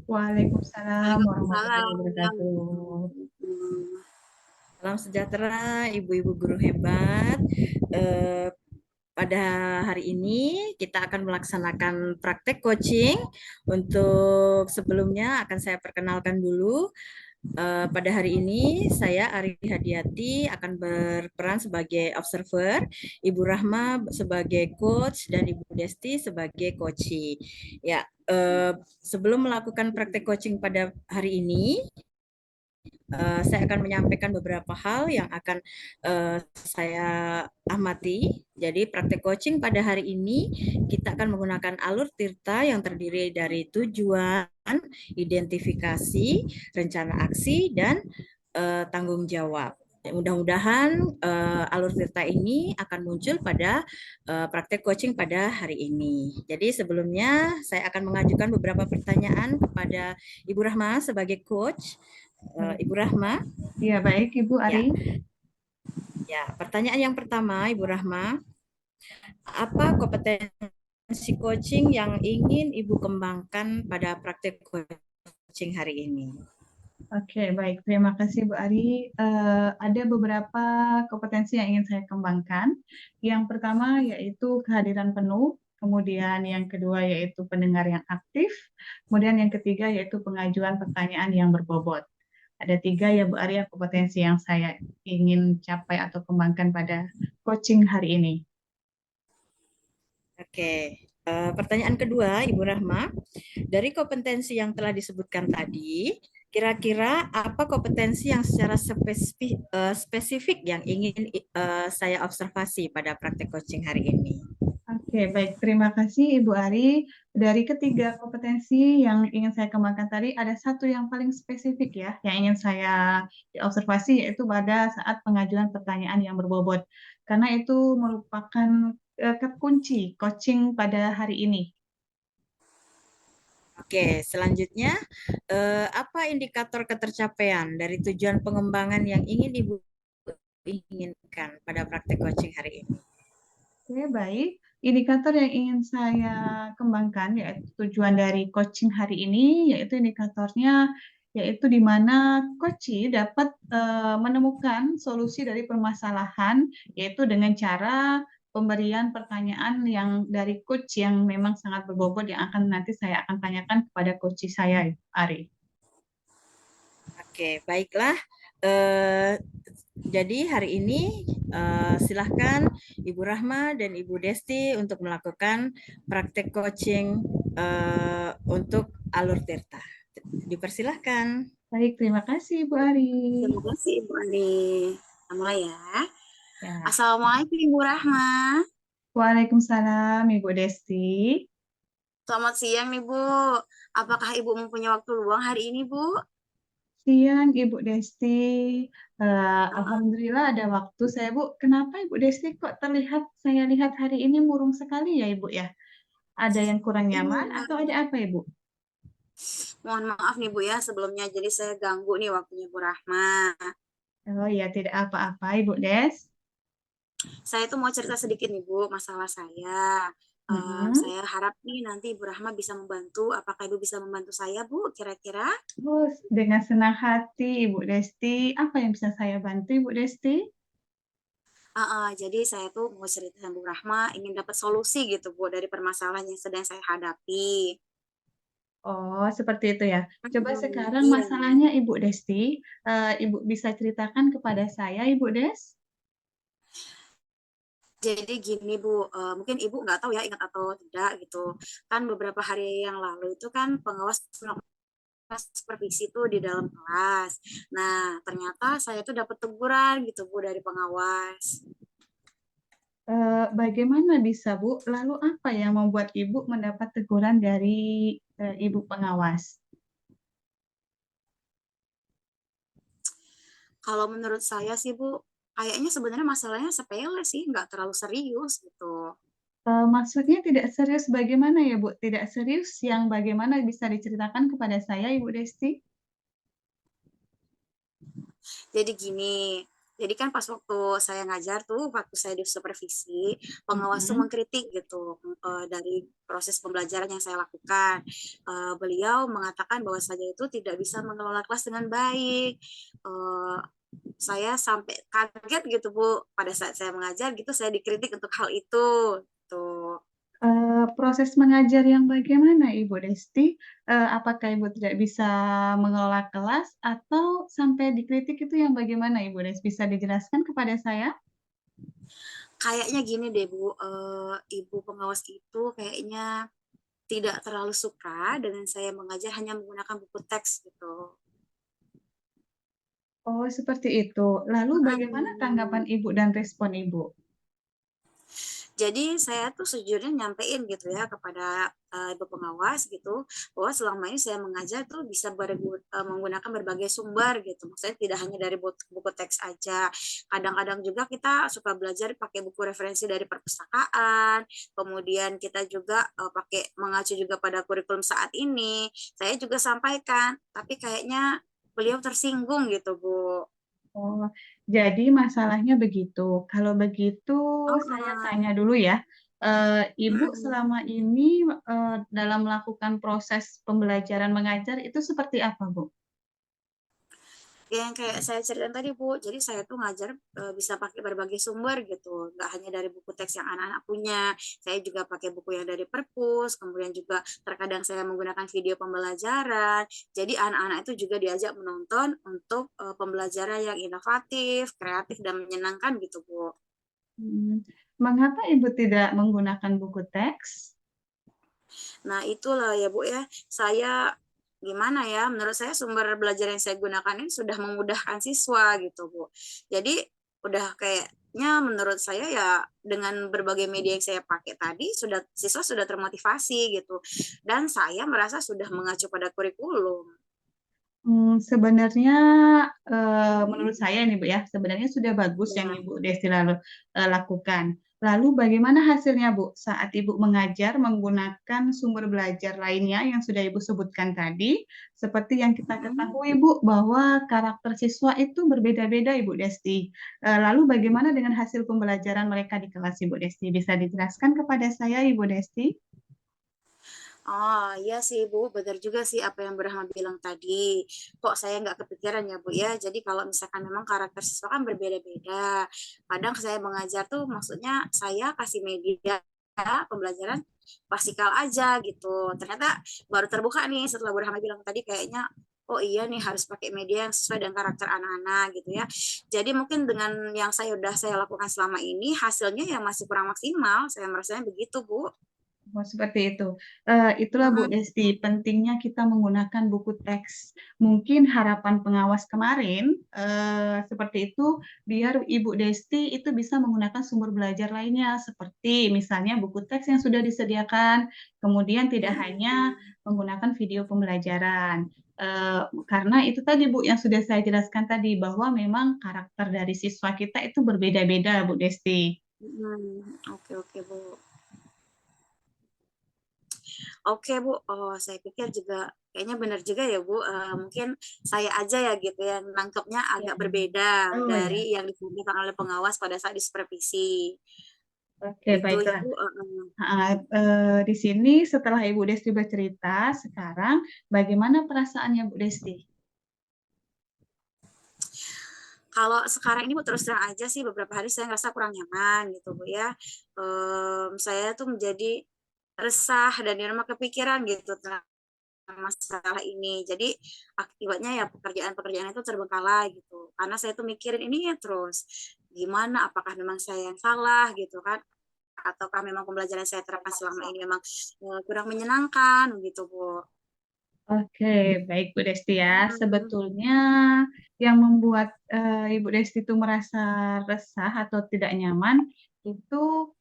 Waalaikumsalam warahmatullahi Waalaikumsalam. wabarakatuh. Salam sejahtera, ibu-ibu guru hebat. Eh, Pada hari ini kita akan melaksanakan praktek coaching. Untuk sebelumnya akan saya perkenalkan dulu. Pada hari ini saya Ari Hadiati akan berperan sebagai observer, Ibu Rahma sebagai coach dan Ibu Desti sebagai coachee. Ya, sebelum melakukan praktek coaching pada hari ini, saya akan menyampaikan beberapa hal yang akan saya amati. Jadi praktek coaching pada hari ini kita akan menggunakan alur tirta yang terdiri dari tujuan, identifikasi, rencana aksi, dan tanggung jawab. Mudah-mudahan alur tirta ini akan muncul pada praktek coaching pada hari ini. Jadi sebelumnya saya akan mengajukan beberapa pertanyaan kepada Ibu Rahma sebagai coach. Ibu Rahma. Ya, baik Ibu Ya, Ari. ya. Pertanyaan yang pertama, Ibu Rahma, apa kompetensi coaching yang ingin Ibu kembangkan pada praktek coaching hari ini? Oke, baik. Terima kasih Bu Ari. Ada beberapa kompetensi yang ingin saya kembangkan. Yang pertama yaitu kehadiran penuh, kemudian yang kedua yaitu pendengar yang aktif, kemudian yang ketiga yaitu pengajuan pertanyaan yang berbobot. Ada tiga ya Bu Ari kompetensi yang saya ingin capai atau kembangkan pada coaching hari ini. Oke. Pertanyaan kedua, Ibu Rahma, dari kompetensi yang telah disebutkan tadi, kira-kira apa kompetensi yang secara spesifik yang ingin saya observasi pada praktek coaching hari ini? Oke, baik. Terima kasih Ibu Ari. Dari ketiga kompetensi yang ingin saya kembangkan tadi, ada satu yang paling spesifik ya, yang ingin saya observasi, yaitu pada saat pengajuan pertanyaan yang berbobot. Karena itu merupakan kunci coaching pada hari ini. Oke, selanjutnya apa indikator ketercapaian dari tujuan pengembangan yang ingin Ibu inginkan pada praktek coaching hari ini? Oke, baik. Indikator yang ingin saya kembangkan yaitu tujuan dari coaching hari ini, yaitu indikatornya yaitu di mana coachee dapat menemukan solusi dari permasalahan, yaitu dengan cara pemberian pertanyaan yang dari coach yang memang sangat berbobot yang akan nanti saya akan tanyakan kepada coachee saya, Ari. Oke, baiklah. Jadi hari ini silahkan Ibu Rahma dan Ibu Desti untuk melakukan praktek coaching untuk alur tirta. Dipersilahkan. Baik, terima kasih Bu Ari. Terima kasih Ibu Andi. Mulai ya. Ya. Assalamualaikum Ibu Rahma. Waalaikumsalam Ibu Desti. Selamat siang nih Bu. Apakah Ibu mempunyai waktu luang hari ini Bu? Siang Ibu Desti. Uh, Alhamdulillah ada waktu saya Bu. Kenapa Ibu Desti kok terlihat saya lihat hari ini murung sekali ya Ibu ya? Ada yang kurang nyaman iya, atau ada apa Ibu? mohon maaf nih Bu ya sebelumnya. Jadi saya ganggu nih waktunya Bu Rahma. Oh ya tidak apa-apa Ibu Des. Saya tuh mau cerita sedikit nih Bu masalah saya. Mm-mm. Saya harap nih nanti Ibu Rahma bisa membantu. Apakah Ibu bisa membantu saya Bu kira-kira? Oh, dengan senang hati Ibu Desti. Apa yang bisa saya bantu Ibu Desti? Jadi saya tuh mau cerita sama Bu Rahma ingin dapat solusi gitu Bu dari permasalahan yang sedang saya hadapi. Oh, seperti itu ya. Coba sekarang Iya. masalahnya Ibu Desti, Ibu bisa ceritakan kepada saya Ibu Des? Jadi gini Bu, mungkin Ibu nggak tahu ya ingat atau tidak gitu. Kan beberapa hari yang lalu itu kan pengawas melakukan supervisi tuh di dalam kelas. Nah, ternyata saya tuh dapat teguran gitu Bu dari pengawas. Bagaimana bisa, Bu? Lalu apa yang membuat Ibu mendapat teguran dari Ibu pengawas? Kalau menurut saya sih Bu, kayaknya sebenarnya masalahnya sepele sih, nggak terlalu serius gitu. Maksudnya tidak serius bagaimana ya, Bu? Tidak serius yang bagaimana bisa diceritakan kepada saya, Ibu Desti? Jadi gini, Jadi kan pas waktu saya ngajar tuh, waktu saya di supervisi, pengawas tuh Mm-mm. mengkritik gitu dari proses pembelajaran yang saya lakukan. Beliau mengatakan bahwa saya itu tidak bisa mengelola kelas dengan baik. Eh, saya sampai kaget gitu Bu, pada saat saya mengajar gitu saya dikritik untuk hal itu. Tuh. Proses mengajar yang bagaimana, Ibu Desti? Apakah Ibu tidak bisa mengelola kelas atau sampai dikritik itu yang bagaimana, Ibu Desti? Bisa dijelaskan kepada saya? Kayaknya gini deh Bu, ibu pengawas itu kayaknya tidak terlalu suka dengan saya mengajar hanya menggunakan buku teks gitu. Oh, seperti itu. Lalu bagaimana tanggapan Hmm. Ibu dan respon Ibu? Jadi saya tuh sejujurnya nyampein gitu ya kepada ibu pengawas gitu bahwa selama ini saya mengajar tuh bisa menggunakan berbagai sumber gitu. Maksudnya tidak hanya dari buku teks aja. Kadang-kadang juga kita suka belajar pakai buku referensi dari perpustakaan. Kemudian kita juga pakai mengacu juga pada kurikulum saat ini. Saya juga sampaikan, tapi kayaknya beliau tersinggung gitu, Bu. Oh, jadi masalahnya begitu. Kalau begitu, saya Oh, tanya dulu ya. Ibu mm-mm. selama ini dalam melakukan proses pembelajaran mengajar itu seperti apa, Bu? Yang kayak saya ceritain tadi Bu, jadi saya tuh ngajar bisa pakai berbagai sumber gitu, nggak hanya dari buku teks yang anak-anak punya, saya juga pakai buku yang dari perpus, kemudian juga terkadang saya menggunakan video pembelajaran, jadi anak-anak itu juga diajak menonton untuk pembelajaran yang inovatif, kreatif, dan menyenangkan gitu Bu. Hmm, Mengapa Ibu tidak menggunakan buku teks? Nah itulah ya Bu ya, saya gimana ya, menurut saya sumber belajar yang saya gunakan ini sudah memudahkan siswa gitu Bu. Jadi udah kayaknya menurut saya ya dengan berbagai media yang saya pakai tadi sudah siswa sudah termotivasi gitu. Dan saya merasa sudah mengacu pada kurikulum. Sebenarnya menurut saya nih Bu ya, sebenarnya sudah bagus yang Ya. Ibu Desti lalu lakukan. Lalu bagaimana hasilnya Bu saat Ibu mengajar menggunakan sumber belajar lainnya yang sudah Ibu sebutkan tadi, seperti yang kita Mm-mm. ketahui Bu bahwa karakter siswa itu berbeda-beda Ibu Desti. Lalu bagaimana dengan hasil pembelajaran mereka di kelas Ibu Desti? Bisa dijelaskan kepada saya Ibu Desti? Oh iya sih Bu, benar juga sih apa yang Brahma bilang tadi. Kok saya nggak kepikiran ya Bu ya. Jadi kalau misalkan memang karakter siswa kan berbeda-beda. Kadang saya mengajar tuh maksudnya saya kasih media pembelajaran klasikal aja gitu. Ternyata baru terbuka nih setelah Brahma bilang tadi kayaknya oh iya nih harus pakai media yang sesuai dengan karakter anak-anak gitu ya. Jadi mungkin dengan yang saya lakukan selama ini hasilnya ya masih kurang maksimal. Saya merasanya begitu Bu. Oh, seperti itu. Itulah Bu Mm-mm. Desti, pentingnya kita menggunakan buku teks. Mungkin harapan pengawas kemarin seperti itu, biar Ibu Desti itu bisa menggunakan sumber belajar lainnya, seperti misalnya buku teks yang sudah disediakan, kemudian tidak hanya Mm-mm. menggunakan video pembelajaran. Karena itu tadi Bu yang sudah saya jelaskan tadi, bahwa memang karakter dari siswa kita itu berbeda-beda Bu Desti. Oke oke Bu. Oke Bu, oh saya pikir juga kayaknya benar juga ya Bu. Mungkin saya aja ya gitu ya nangkepnya Ya. agak berbeda Oh ya. dari yang disampaikan oleh pengawas pada saat supervisi. Oke, Gitu ya baiklah. Bu. Di sini setelah Ibu Desti bercerita, sekarang bagaimana perasaannya Bu Desti? Kalau sekarang ini Bu terus terang aja sih beberapa hari saya ngerasa kurang nyaman gitu Bu ya. Saya tuh menjadi resah dan di rumah kepikiran gitu tentang masalah ini. Jadi akibatnya ya pekerjaan-pekerjaan itu terbengkalai gitu. Karena saya tuh mikirin ini ya terus. Gimana? Apakah memang saya yang salah gitu kan? Ataukah memang pembelajaran saya terapkan selama ini memang kurang menyenangkan gitu Bu. Oke, baik Bu Desti ya. Hmm. Sebetulnya yang membuat Ibu Desti itu merasa resah atau tidak nyaman itu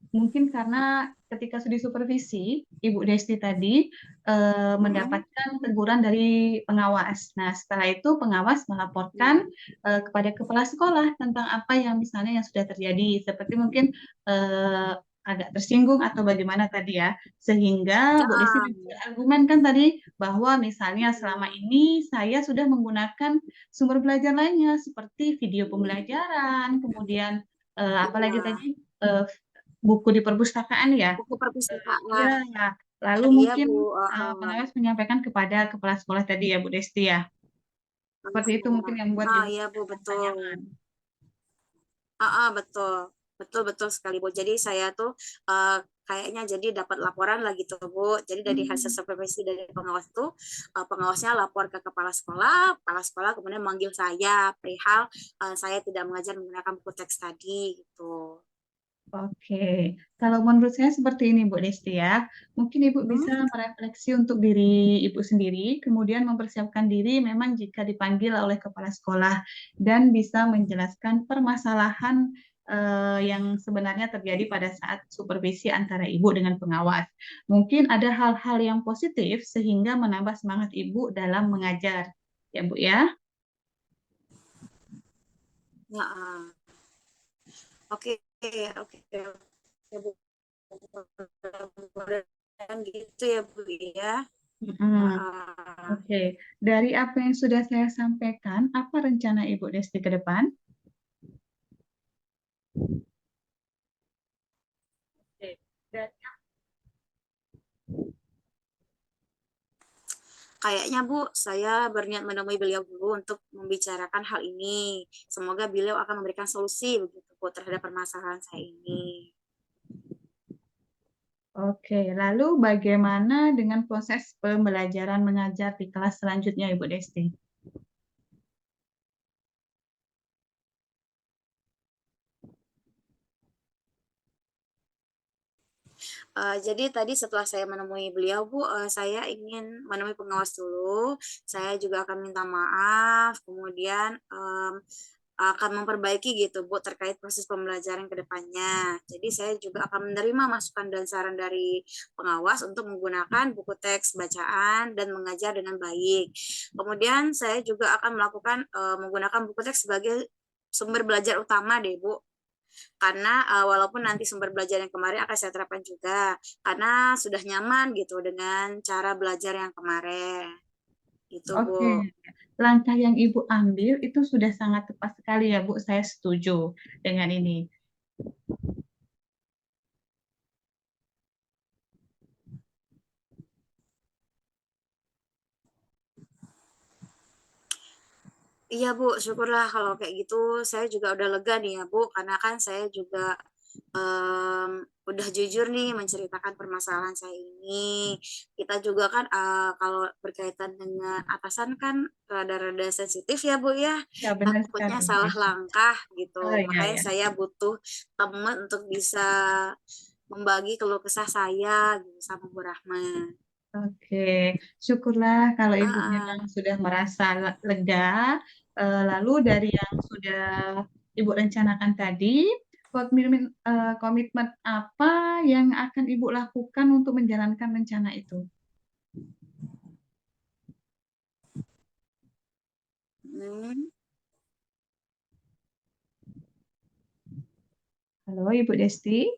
mungkin karena ketika sudah supervisi, Ibu Desti tadi Hmm. mendapatkan teguran dari pengawas. Nah, setelah itu pengawas melaporkan kepada kepala sekolah tentang apa yang misalnya yang sudah terjadi, seperti mungkin eh, agak tersinggung atau bagaimana tadi ya. Sehingga Bu Desi Ah, argumenkan tadi bahwa misalnya selama ini saya sudah menggunakan sumber belajar lainnya seperti video pembelajaran, kemudian apalagi iya, tadi eh, buku di perpustakaan ya. buku Ya, perpustakaan. lalu Iya, mungkin Bu. pengawas menyampaikan kepada kepala sekolah tadi ya Bu Desti ya. Seperti itu mungkin yang membuat ibu Iya, Bu, merasa betul. nyaman. Betul. Betul, betul sekali, Bu. Jadi saya tuh kayaknya jadi dapat laporan lah gitu, Bu. Jadi dari hasil Hmm, supervisi dari pengawas tuh, pengawasnya lapor ke kepala sekolah kemudian manggil saya perihal saya tidak mengajar menggunakan buku teks tadi gitu. oke, kalau menurut saya seperti ini Bu Desti ya. Mungkin Ibu bisa Hmm? merefleksi untuk diri Ibu sendiri, kemudian mempersiapkan diri memang jika dipanggil oleh kepala sekolah dan bisa menjelaskan permasalahan yang sebenarnya terjadi pada saat supervisi antara Ibu dengan pengawas. Mungkin ada hal-hal yang positif sehingga menambah semangat Ibu dalam mengajar. Ya Bu ya. Ya, oke, oke, oke, Bu. Mudah-mudahan gitu ya, Bu ya. Mm-mm. Ah, Oke, dari apa yang sudah saya sampaikan, apa rencana Ibu Desti ke depan? Oke, dari Kayaknya Bu, saya berniat menemui beliau dulu untuk membicarakan hal ini. Semoga beliau akan memberikan solusi begitu Bu terhadap permasalahan saya ini. Oke, lalu bagaimana dengan proses pembelajaran mengajar di kelas selanjutnya, Ibu Desti? Jadi tadi setelah saya menemui beliau Bu, saya ingin menemui pengawas dulu. Saya juga akan minta maaf, kemudian akan memperbaiki gitu Bu terkait proses pembelajaran ke depannya. Jadi saya juga akan menerima masukan dan saran dari pengawas untuk menggunakan buku teks bacaan dan mengajar dengan baik. Kemudian saya juga akan melakukan menggunakan buku teks sebagai sumber belajar utama deh Bu, karena walaupun nanti sumber belajar yang kemarin akan saya terapkan juga karena sudah nyaman gitu dengan cara belajar yang kemarin itu Oke, Bu. langkah yang Ibu ambil itu sudah sangat tepat sekali ya, Bu. Saya setuju dengan ini. Iya Bu, syukurlah kalau kayak gitu. Saya juga udah lega nih ya Bu, karena kan saya juga em, udah jujur nih menceritakan permasalahan saya ini. Kita juga kan kalau berkaitan dengan atasan kan rada-rada sensitif ya Bu ya. Ya, benar Takutnya sekali, Bu salah Desti. langkah gitu. Oh, iya, Makanya ya. saya butuh teman untuk bisa membagi keluh kesah saya gitu sama Bu Rahma. Oke, syukurlah kalau Ibu memang Uh-uh. sudah merasa lega. Lalu dari yang sudah Ibu rencanakan tadi, komitmen, komitmen apa yang akan Ibu lakukan untuk menjalankan rencana itu? Hmm. Halo, Ibu Desti.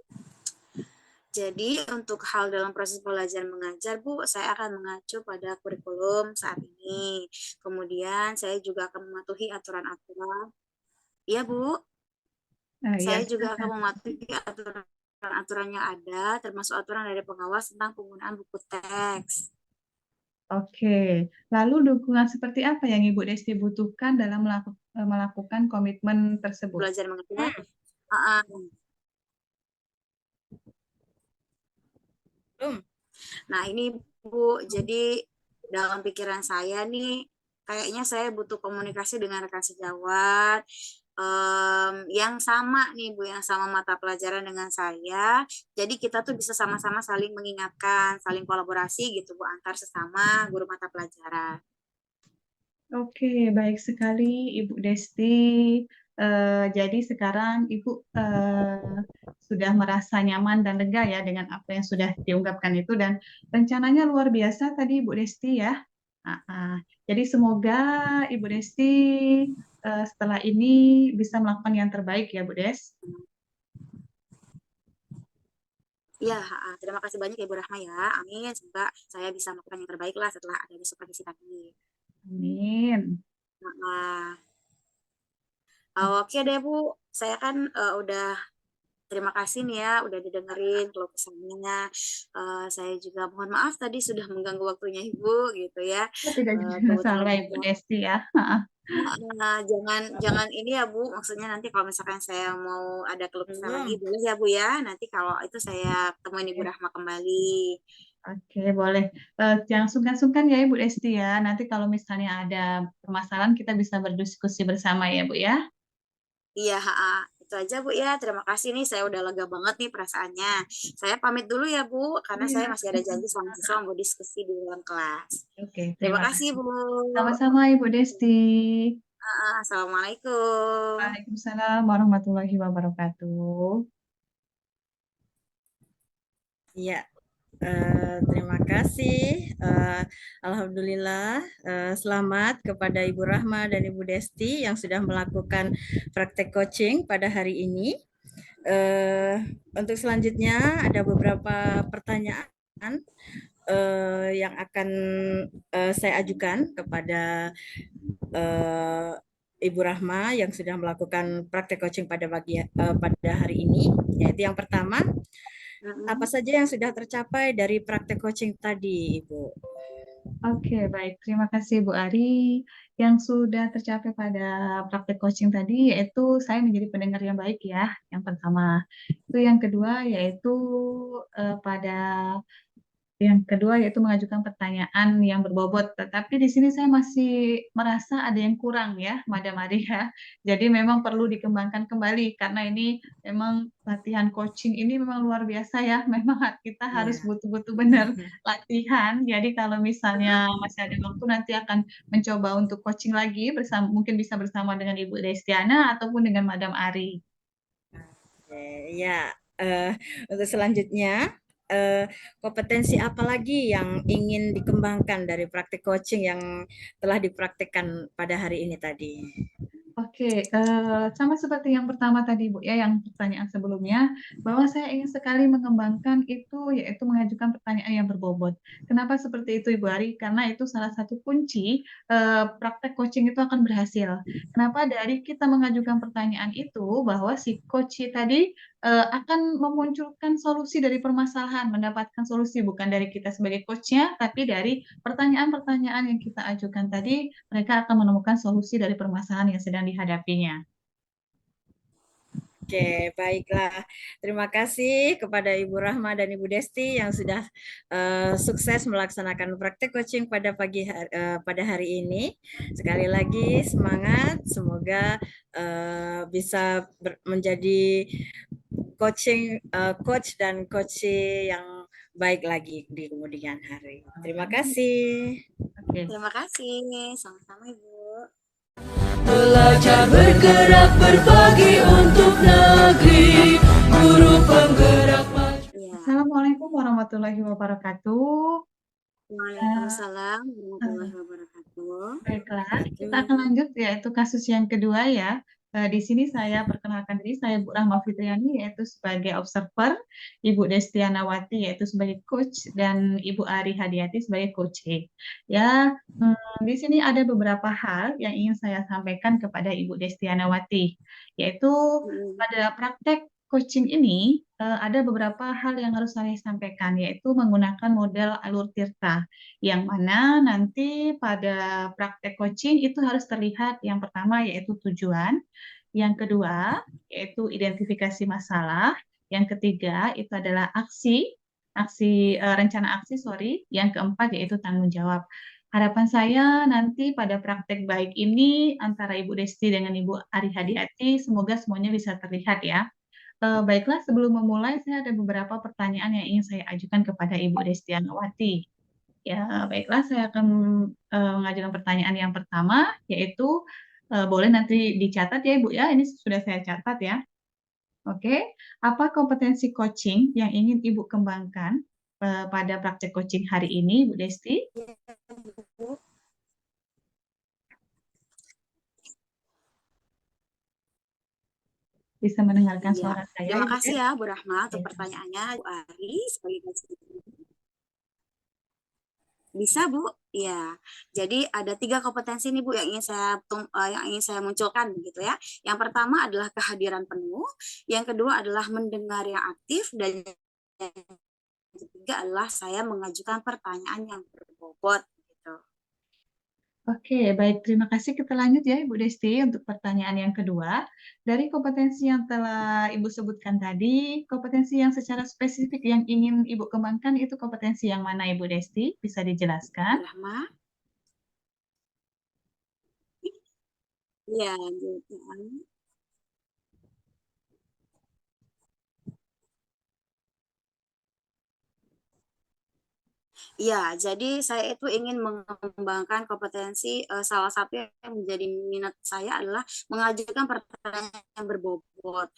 Jadi untuk hal dalam proses belajar mengajar, Bu, saya akan mengacu pada kurikulum saat ini. Kemudian saya juga akan mematuhi aturan-aturan. Iya, Bu. Ya, Saya juga akan silakan. mematuhi aturan-aturan yang ada, termasuk aturan dari pengawas tentang penggunaan buku teks. Oke, lalu dukungan seperti apa yang Ibu Desti butuhkan dalam melakukan komitmen tersebut? Belajar mengajar. Uh, Belum. Nah, ini Bu, jadi dalam pikiran saya nih, kayaknya saya butuh komunikasi dengan rekan sejawat yang sama nih Bu, yang sama mata pelajaran dengan saya. Jadi kita tuh bisa sama-sama saling mengingatkan, saling kolaborasi gitu Bu, antar sesama guru mata pelajaran. Oke, baik sekali Ibu Desti. Jadi sekarang Ibu sudah merasa nyaman dan lega ya dengan apa yang sudah diungkapkan itu dan rencananya luar biasa tadi Ibu Desti ya. Ah, ah. Jadi semoga Ibu Desti setelah ini bisa melakukan yang terbaik ya Bu Des. Iya, terima kasih banyak ya Ibu Rahma ya. Amin. Semoga saya bisa melakukan yang terbaik lah setelah adanya supervisi tadi. Amin. Nah, oke deh Bu. Saya kan udah terima kasih nih ya udah didengerin keluh kesahnya. Saya juga mohon maaf tadi sudah mengganggu waktunya Ibu gitu ya. Oh, tidak jadi Kebetulan masalah Ibu ada. Desti ya. Nah, jangan jangan ini ya Bu, maksudnya nanti kalau misalkan saya mau ada keluh kesah lagi Belum. boleh ya Bu ya. Nanti kalau itu saya temuin Ibu Rahma kembali. Oke, boleh. Jangan sungkan-sungkan ya Ibu Desti ya. Nanti kalau misalnya ada permasalahan kita bisa berdiskusi bersama ya Bu ya. Iya, itu aja Bu ya. Terima kasih nih, saya udah lega banget nih perasaannya. Saya pamit dulu ya Bu, karena Iya, saya masih ada janji sama-sama. sama siswa mau diskusi di dalam kelas. Oke, Terima terima kasih kasih. Bu. Sama-sama Ibu Desti. Assalamualaikum. Waalaikumsalam warahmatullahi wabarakatuh. Iya, terima kasih. Alhamdulillah, selamat kepada Ibu Rahma dan Ibu Desti yang sudah melakukan praktek coaching pada hari ini. Untuk selanjutnya ada beberapa pertanyaan yang akan saya ajukan kepada eh, Ibu Rahma yang sudah melakukan praktek coaching pada hari ini. Yaitu yang pertama, apa Mm-mm. saja yang sudah tercapai dari praktek coaching tadi, Ibu? Oke, baik. Terima kasih Bu Ari. Yang sudah tercapai pada praktek coaching tadi yaitu saya menjadi pendengar yang baik ya. Yang pertama. Itu yang kedua yaitu pada yang kedua yaitu mengajukan pertanyaan yang berbobot. Tetapi di sini saya masih merasa ada yang kurang ya, Madam Maria. Jadi memang perlu dikembangkan kembali karena ini memang latihan coaching ini memang luar biasa ya. Memang kita harus Ya. butuh-butuh benar latihan. Jadi kalau misalnya masih ada waktu nanti akan mencoba untuk coaching lagi bersama mungkin bisa bersama dengan Ibu Destiana ataupun dengan Madam Ari. Ya, untuk selanjutnya, eh, kompetensi apa lagi yang ingin dikembangkan dari praktik coaching yang telah dipraktikkan pada hari ini tadi? Oke, sama seperti yang pertama tadi Bu ya, yang pertanyaan sebelumnya, bahwa saya ingin sekali mengembangkan itu yaitu mengajukan pertanyaan yang berbobot. Kenapa seperti itu Ibu Ari? Karena itu salah satu kunci praktek coaching itu akan berhasil. Kenapa? Dari kita mengajukan pertanyaan itu bahwa si coach tadi akan memunculkan solusi dari permasalahan, mendapatkan solusi bukan dari kita sebagai coachnya, tapi dari pertanyaan-pertanyaan yang kita ajukan tadi mereka akan menemukan solusi dari permasalahan yang sedang dihadapinya. Oke, baiklah. Terima kasih kepada Ibu Rahma dan Ibu Desti yang sudah sukses melaksanakan praktek coaching pada hari ini. Sekali lagi semangat, semoga bisa menjadi coach dan coachee yang baik lagi di kemudian hari. Terima kasih. Oke. Terima kasih. Sama-sama Ibu. Belajar bergerak berbagi untuk negeri, guru penggerak maju. Ya. Assalamualaikum warahmatullahi wabarakatuh. Waalaikumsalam Eh, warahmatullahi wabarakatuh. Baiklah, kita akan lanjut yaitu kasus yang kedua ya. Di sini saya perkenalkan diri, saya Bu Rahma Fitriani yaitu sebagai observer, Ibu Destianawati yaitu sebagai coach, dan Ibu Ari Hadiati sebagai coach. Ya, di sini ada beberapa hal yang ingin saya sampaikan kepada Ibu Destianawati, yaitu Mm-mm. pada praktek coaching ini ada beberapa hal yang harus saya sampaikan, yaitu menggunakan model alur tirta yang mana nanti pada praktek coaching itu harus terlihat yang pertama yaitu tujuan, yang kedua yaitu identifikasi masalah, yang ketiga itu adalah rencana aksi, sorry, yang keempat yaitu tanggung jawab. Harapan saya nanti pada praktek baik ini antara Ibu Desti dengan Ibu Ari Hadiati semoga semuanya bisa terlihat ya. Baiklah, sebelum memulai, saya ada beberapa pertanyaan yang ingin saya ajukan kepada Ibu Destianawati. Ya, baiklah, saya akan mengajukan pertanyaan yang pertama, yaitu boleh nanti dicatat ya, Ibu ya. Ini sudah saya catat ya. Oke, apa kompetensi coaching yang ingin Ibu kembangkan pada praktek coaching hari ini, Bu Desti? bisa mendengarkan Iya, suara saya, terima Ibu kasih Des? ya Bu Rahma untuk Ya. pertanyaannya, Bu Ari. Bisa Bu? Iya. Jadi ada 3 kompetensi nih Bu yang ingin saya munculkan begitu ya. Yang pertama adalah kehadiran penuh, yang kedua adalah mendengar yang aktif, dan yang ketiga adalah saya mengajukan pertanyaan yang berbobot gitu. Oke, baik. Terima kasih. Kita lanjut ya, Ibu Desti, untuk pertanyaan yang kedua. Dari kompetensi yang telah Ibu sebutkan tadi, kompetensi yang secara spesifik yang ingin Ibu kembangkan itu kompetensi yang mana, Ibu Desti? Bisa dijelaskan? Bu Rahma? Iya, gitu. Iya, jadi saya itu ingin mengembangkan kompetensi, salah satu yang menjadi minat saya adalah mengajukan pertanyaan yang berbobot.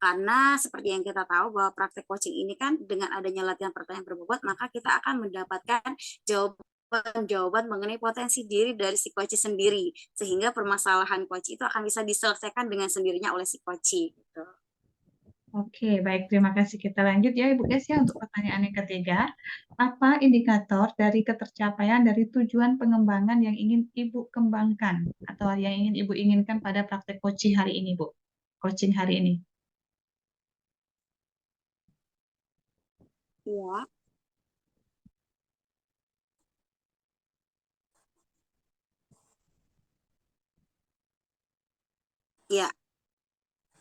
Karena seperti yang kita tahu bahwa praktek coaching ini kan dengan adanya latihan pertanyaan berbobot, maka kita akan mendapatkan jawaban-jawaban mengenai potensi diri dari si coach sendiri. Sehingga permasalahan coach itu akan bisa diselesaikan dengan sendirinya oleh si coach. Gitu. Oke, baik. Terima kasih. Kita lanjut ya, Ibu Des, ya, untuk pertanyaan yang ketiga. Apa indikator dari ketercapaian dari tujuan pengembangan yang ingin Ibu kembangkan atau yang ingin Ibu inginkan pada praktek coaching hari ini, Bu? Coaching hari ini. Iya, iya.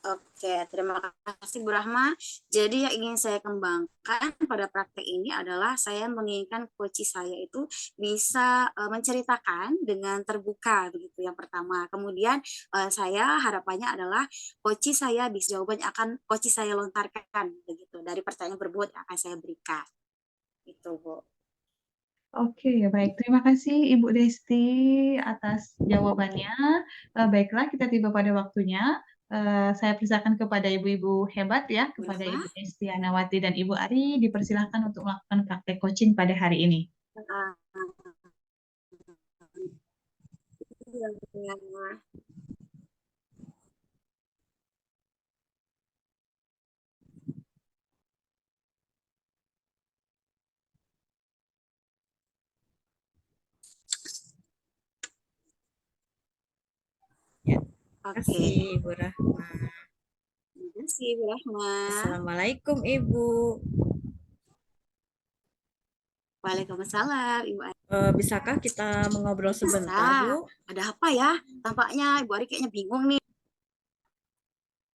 Oke, terima kasih Bu Rahma. Jadi yang ingin saya kembangkan pada praktek ini adalah saya menginginkan coach saya itu bisa menceritakan dengan terbuka begitu yang pertama. Kemudian saya harapannya adalah coach saya bisa jawabannya akan coach saya lontarkan begitu dari pertanyaan berbobot yang akan saya berikan. Itu Bu. Oke, baik. Terima kasih Ibu Desti atas jawabannya. Baiklah, kita tiba pada waktunya. Saya persilakan kepada ibu-ibu hebat ya, Bu kepada Rahma. Ibu Desti Anawati dan Ibu Ari, dipersilahkan untuk melakukan praktek coaching pada hari ini. Ah, iya, iya. Ya, terima Oke, kasih Ibu Rahma. terima kasih Bu Rahma. Assalamualaikum Ibu. Waalaikumsalam Ibu Ari. Bisakah kita mengobrol sebentar, Bisa. Bu? Ada apa ya? Tampaknya Ibu Ari kayaknya bingung nih.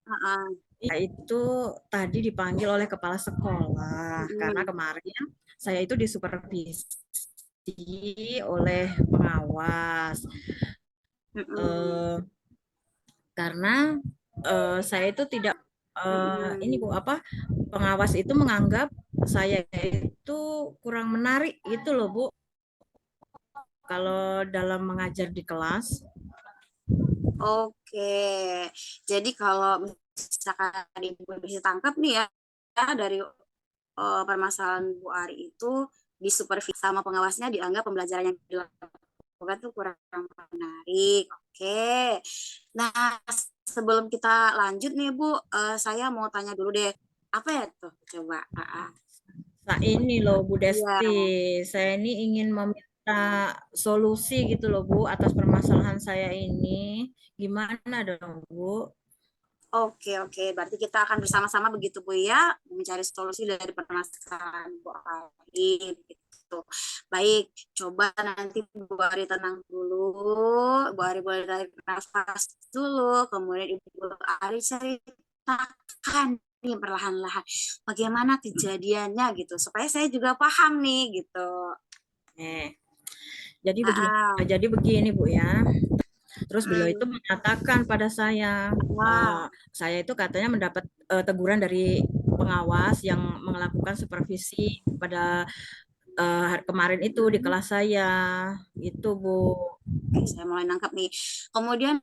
Heeh. Ya, itu tadi dipanggil oleh kepala sekolah karena Mm-mm. kemarin saya itu disupervisi oleh pengawas. Mm-mm. Eh, karena saya itu tidak ini Mm-mm. Bu apa pengawas itu menganggap saya itu kurang menarik gitu loh Bu kalau dalam mengajar di kelas. Oke. Jadi kalau misalkan Ibu bisa tangkap nih ya dari permasalahan Bu Ari itu di supervisi sama pengawasnya dianggap pembelajaran yang dilakukan itu kurang menarik. Oke. Nah, sebelum kita lanjut nih Bu, saya mau tanya dulu deh. Apa ya tuh? Coba. Nah ini loh Bu Iya. Desti, saya ini ingin meminta solusi gitu loh Bu atas permasalahan saya ini. Gimana dong Bu? Oke, oke. Berarti kita akan bersama-sama begitu Bu ya, mencari solusi dari permasalahan Bu Ari. Gitu. Baik, coba nanti Bu Ari tenang dulu. Bu Ari boleh tarik nafas dulu. Kemudian Ibu Ari ceritakan nih perlahan-lahan bagaimana kejadiannya gitu, supaya saya juga paham nih gitu. Eh, jadi Ah, begini, ah. jadi begini Bu ya. Terus beliau itu Hmm. mengatakan pada Wah, saya itu katanya mendapat teguran dari pengawas yang melakukan supervisi pada kemarin itu di hmm. kelas saya, itu Bu. Oke, saya mulai nangkap nih. Kemudian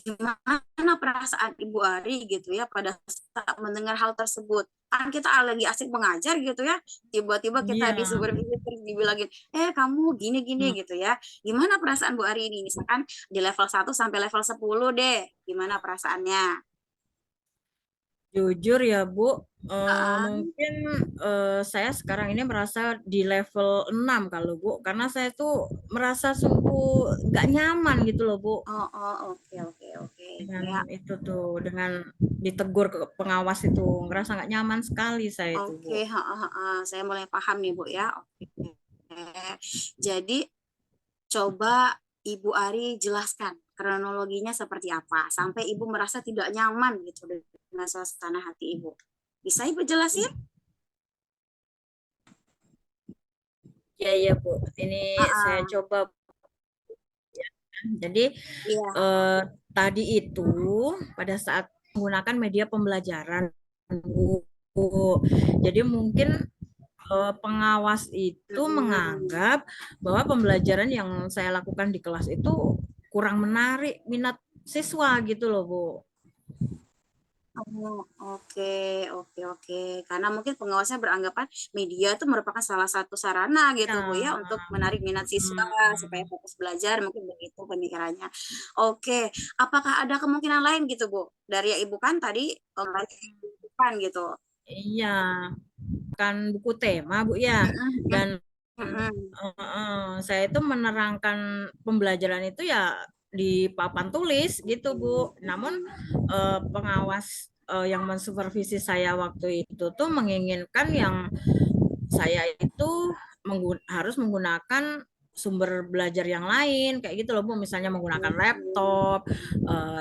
gimana perasaan Ibu Ari gitu ya pada saat mendengar hal tersebut? Kan kita lagi asik mengajar gitu ya, tiba-tiba kita Iya. disuruh terus dibilangin, kamu gini-gini Hmm. gitu ya. Gimana perasaan Bu Ari ini? Misalkan di level 1 sampai level 10 deh, gimana perasaannya? Jujur ya Bu, Ah, mungkin saya sekarang ini merasa di level 6 kalau Bu, karena saya tuh merasa sungguh nggak nyaman gitu loh Bu, oh, oh, oke, oke, oke. dengan Ya, itu tuh, dengan ditegur ke pengawas itu, ngerasa nggak nyaman sekali saya itu Bu. oke, saya mulai paham nih Bu ya. Oke. Jadi coba Ibu Ari jelaskan kronologinya seperti apa sampai Ibu merasa tidak nyaman gitu dengan suasana hati Ibu. Bisa Ibu jelasin? Iya iya Bu, ini saya Ah, coba. Jadi iya. eh, tadi itu pada saat menggunakan media pembelajaran Bu. Jadi mungkin pengawas itu Mm-mm. menganggap bahwa pembelajaran yang saya lakukan di kelas itu kurang menarik minat siswa gitu loh Bu. Oh, oke, oke, oke. Karena mungkin pengawasnya beranggapan media itu merupakan salah satu sarana gitu Bu Ya, ya untuk menarik minat siswa supaya hmm, fokus belajar, mungkin begitu pemikirannya. Oke, apakah ada kemungkinan lain gitu Bu? Dari yang Ibu kan tadi kan gitu. iya, kan buku tema Bu ya, Mm-mm, dan mm-mm. saya itu menerangkan pembelajaran itu ya di papan tulis gitu Bu. Namun pengawas yang mensupervisi saya waktu itu tuh menginginkan yang saya itu harus menggunakan sumber belajar yang lain kayak gitu loh Bu, misalnya menggunakan laptop,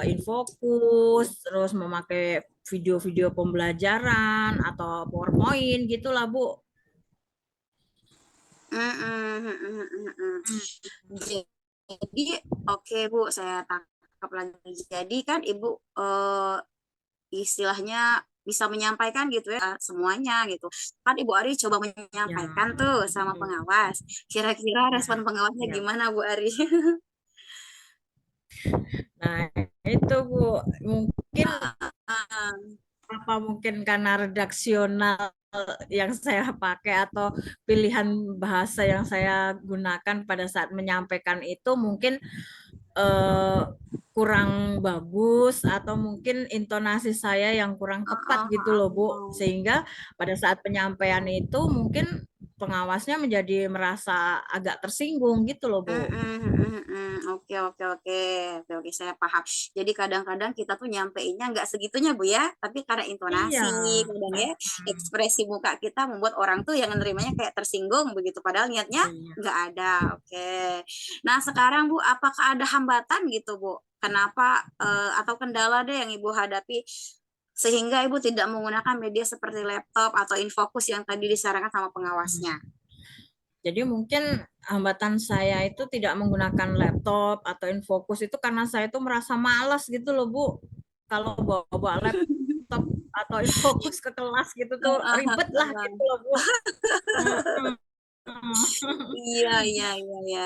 Infocus, terus memakai video-video pembelajaran atau PowerPoint gitulah Bu. Mm-mm, mm-mm, mm-mm. Jadi, oke Bu, saya tangkap lagi. Jadi kan Ibu istilahnya bisa menyampaikan gitu ya semuanya gitu. Kan Ibu Ari coba Ya, menyampaikan tuh sama pengawas. Kira-kira ya, respon pengawasnya ya. gimana Bu Ari? Nah, itu Bu, mungkin Ah, apa mungkin karena redaksional yang saya pakai atau pilihan bahasa yang saya gunakan pada saat menyampaikan itu mungkin eh, kurang bagus atau mungkin intonasi saya yang kurang ah, tepat ah, gitu ah, loh Bu, ah. sehingga pada saat penyampaian itu mungkin pengawasnya menjadi merasa agak tersinggung gitu loh Bu. Oke, oke, oke, oke, oke, saya paham. Jadi kadang-kadang kita tuh nyampeinnya nggak segitunya Bu ya, tapi karena Iya. intonasi, kadang ya ekspresi muka kita membuat orang tuh yang menerimanya kayak tersinggung begitu, padahal niatnya Iya. nggak ada. Oke. Nah sekarang Bu, apakah ada hambatan gitu Bu? Kenapa atau kendala deh yang Ibu hadapi sehingga Ibu tidak menggunakan media seperti laptop atau infocus yang tadi disarankan sama pengawasnya? Jadi mungkin hambatan saya itu tidak menggunakan laptop atau infocus itu karena saya itu merasa malas gitu loh Bu. Kalau bawa laptop atau infocus ke kelas gitu tuh ribet lah gitu loh Bu. Iya, iya, iya, iya.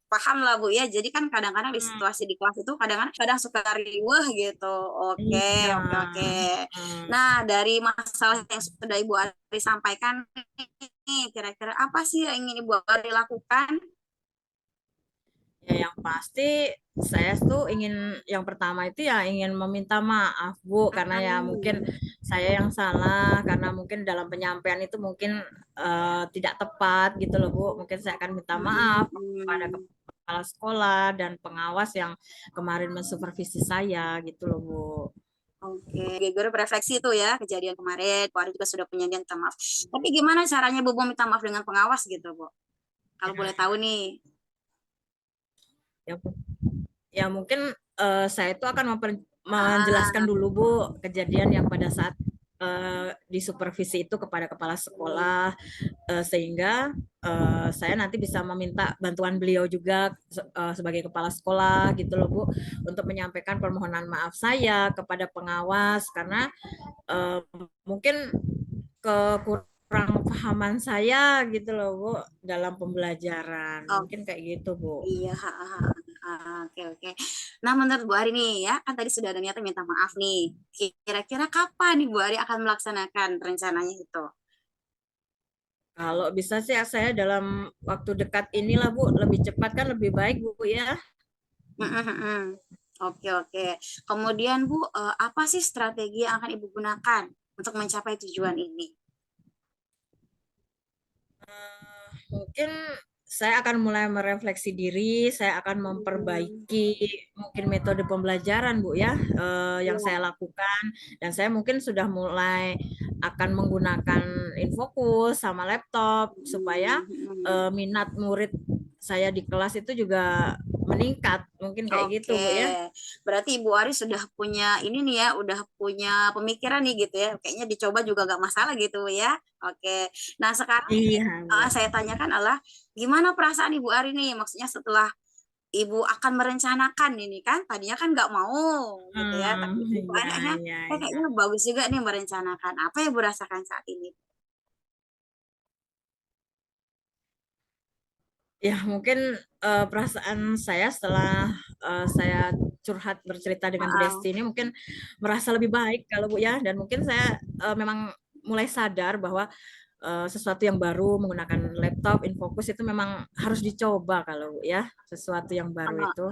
Paham lah Bu ya. Jadi kan kadang-kadang di situasi di kelas itu kadang-kadang kadang suka riweh gitu. Oke, Iya. oke, oke. Nah, dari masalah yang sudah Ibu Ari sampaikan nih, kira-kira apa sih yang ingin Ibu Ari lakukan? Ya, yang pasti saya tuh ingin yang pertama itu ya ingin meminta maaf Bu karena ya mungkin Hmm. saya yang salah karena mungkin dalam penyampaian itu mungkin tidak tepat gitu loh Bu. Mungkin saya akan minta maaf kepada Hmm. kepala sekolah dan pengawas yang kemarin mensupervisi saya gitu loh Bu. Oke, Guru berefleksi itu ya kejadian kemarin. Bu Ari juga sudah punya minta maaf. Tapi gimana caranya Bu minta maaf dengan pengawas gitu Bu? Kalau boleh tahu nih. Ya, ya mungkin saya itu akan menjelaskan Ah, dulu Bu kejadian yang pada saat disupervisi itu kepada kepala sekolah sehingga saya nanti bisa meminta bantuan beliau juga sebagai kepala sekolah gitu loh Bu untuk menyampaikan permohonan maaf saya kepada pengawas karena uh, mungkin kekurang pahaman saya gitu loh Bu dalam pembelajaran oh mungkin kayak gitu Bu. iya, Oke, oke. Nah, menurut Bu Ari nih ya, kan tadi sudah ada niatan minta maaf nih. Kira-kira kapan nih Bu Ari akan melaksanakan rencananya itu? Kalau bisa sih saya dalam waktu dekat inilah Bu, lebih cepat kan lebih baik Bu ya. Oke, oke. Kemudian Bu, apa sih strategi yang akan Ibu gunakan untuk mencapai tujuan ini? Mungkin saya akan mulai merefleksi diri, saya akan memperbaiki mungkin metode pembelajaran Bu ya, yang saya lakukan, dan saya mungkin sudah mulai akan menggunakan Infokus sama laptop supaya minat murid saya di kelas itu juga meningkat, mungkin kayak gitu Oke, Bu ya. berarti Ibu Ari sudah punya ini nih ya, udah punya pemikiran nih gitu ya. Kayaknya dicoba juga gak masalah gitu ya. Oke, nah sekarang Iya Bu. saya tanyakan adalah gimana perasaan Ibu Ari nih? Maksudnya setelah Ibu akan merencanakan ini kan, tadinya kan nggak mau gitu ya, tapi Ibu Iya, akhirnya iya, iya. kayaknya bagus juga nih merencanakan. Apa yang Ibu rasakan saat ini? Ya, mungkin perasaan saya setelah saya curhat bercerita dengan Bu Heeh. Desti ini mungkin merasa lebih baik kalau Bu ya, dan mungkin saya memang mulai sadar bahwa sesuatu yang baru menggunakan laptop, Infokus itu memang harus dicoba kalau Bu ya, sesuatu yang baru itu.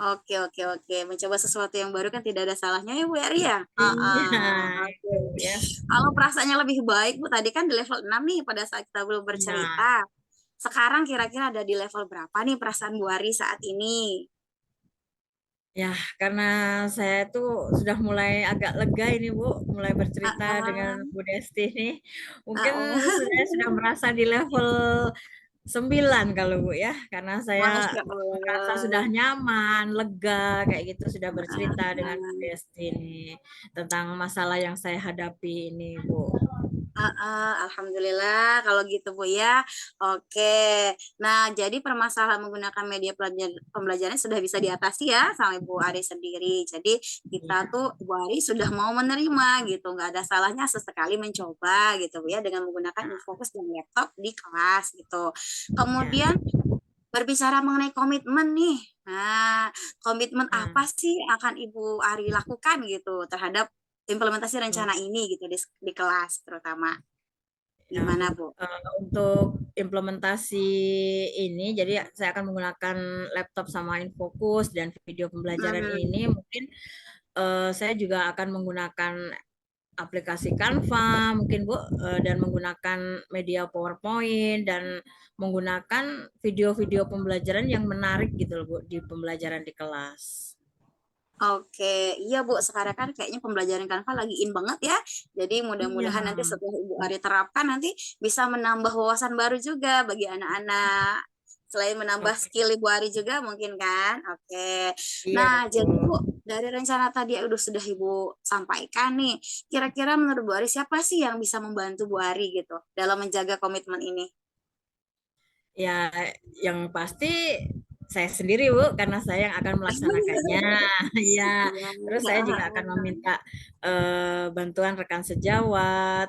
Oke, oke, oke. Mencoba sesuatu yang baru kan tidak ada salahnya ya Bu Eri ya? Iya, Oke. itu Bu ya. Kalau perasaannya lebih baik Bu, tadi kan di level 6 nih pada saat kita belum Iya. bercerita. Sekarang kira-kira ada di level berapa nih perasaan Bu Ari saat ini? Ya, karena saya tuh sudah mulai agak lega ini Bu, mulai bercerita dengan Ah, Bu Desti ini. Mungkin ah. saya sudah merasa di level 9 kalau Bu ya, karena saya Masya merasa sudah Allah. nyaman, lega, kayak gitu, sudah Ah, bercerita dengan Bu ah. Desti ini tentang masalah yang saya hadapi ini Bu. Alhamdulillah kalau gitu Bu ya. Oke. Nah, jadi permasalahan menggunakan media pembelajaran sudah bisa diatasi ya sama Ibu Ari sendiri. Jadi kita Iya, tuh Ibu Ari sudah mau menerima gitu. Nggak ada salahnya sesekali mencoba gitu Bu ya dengan menggunakan Infokus dan laptop di kelas gitu. iya. Kemudian berbicara mengenai komitmen nih. Nah, komitmen Nah, apa sih yang akan Ibu Ari lakukan gitu terhadap implementasi oh, rencana ini gitu di kelas terutama. ya Bu. Gimana, Bu? Untuk implementasi ini, jadi saya akan menggunakan laptop sama Infokus dan video pembelajaran Hmm, ini mungkin saya juga akan menggunakan aplikasi Canva mungkin Bu, dan menggunakan media PowerPoint dan menggunakan video-video pembelajaran yang menarik gitu loh Bu di pembelajaran di kelas. oke. Iya, Bu. Sekarang kan kayaknya pembelajaran Canva lagi in banget ya. Jadi Iya, mudah-mudahan nanti setelah Ibu Ari terapkan nanti bisa menambah wawasan baru juga bagi anak-anak. Selain menambah oke. skill Ibu Ari juga mungkin kan. Oke. Iya Nah, jadi Bu, betul. dari rencana tadi yang sudah Ibu sampaikan nih, kira-kira menurut Bu Ari siapa sih yang bisa membantu Bu Ari gitu dalam menjaga komitmen ini? Ya, yang pasti saya sendiri Bu, karena saya yang akan melaksanakannya. Iya, Iya. terus saya juga akan meminta bantuan rekan sejawat,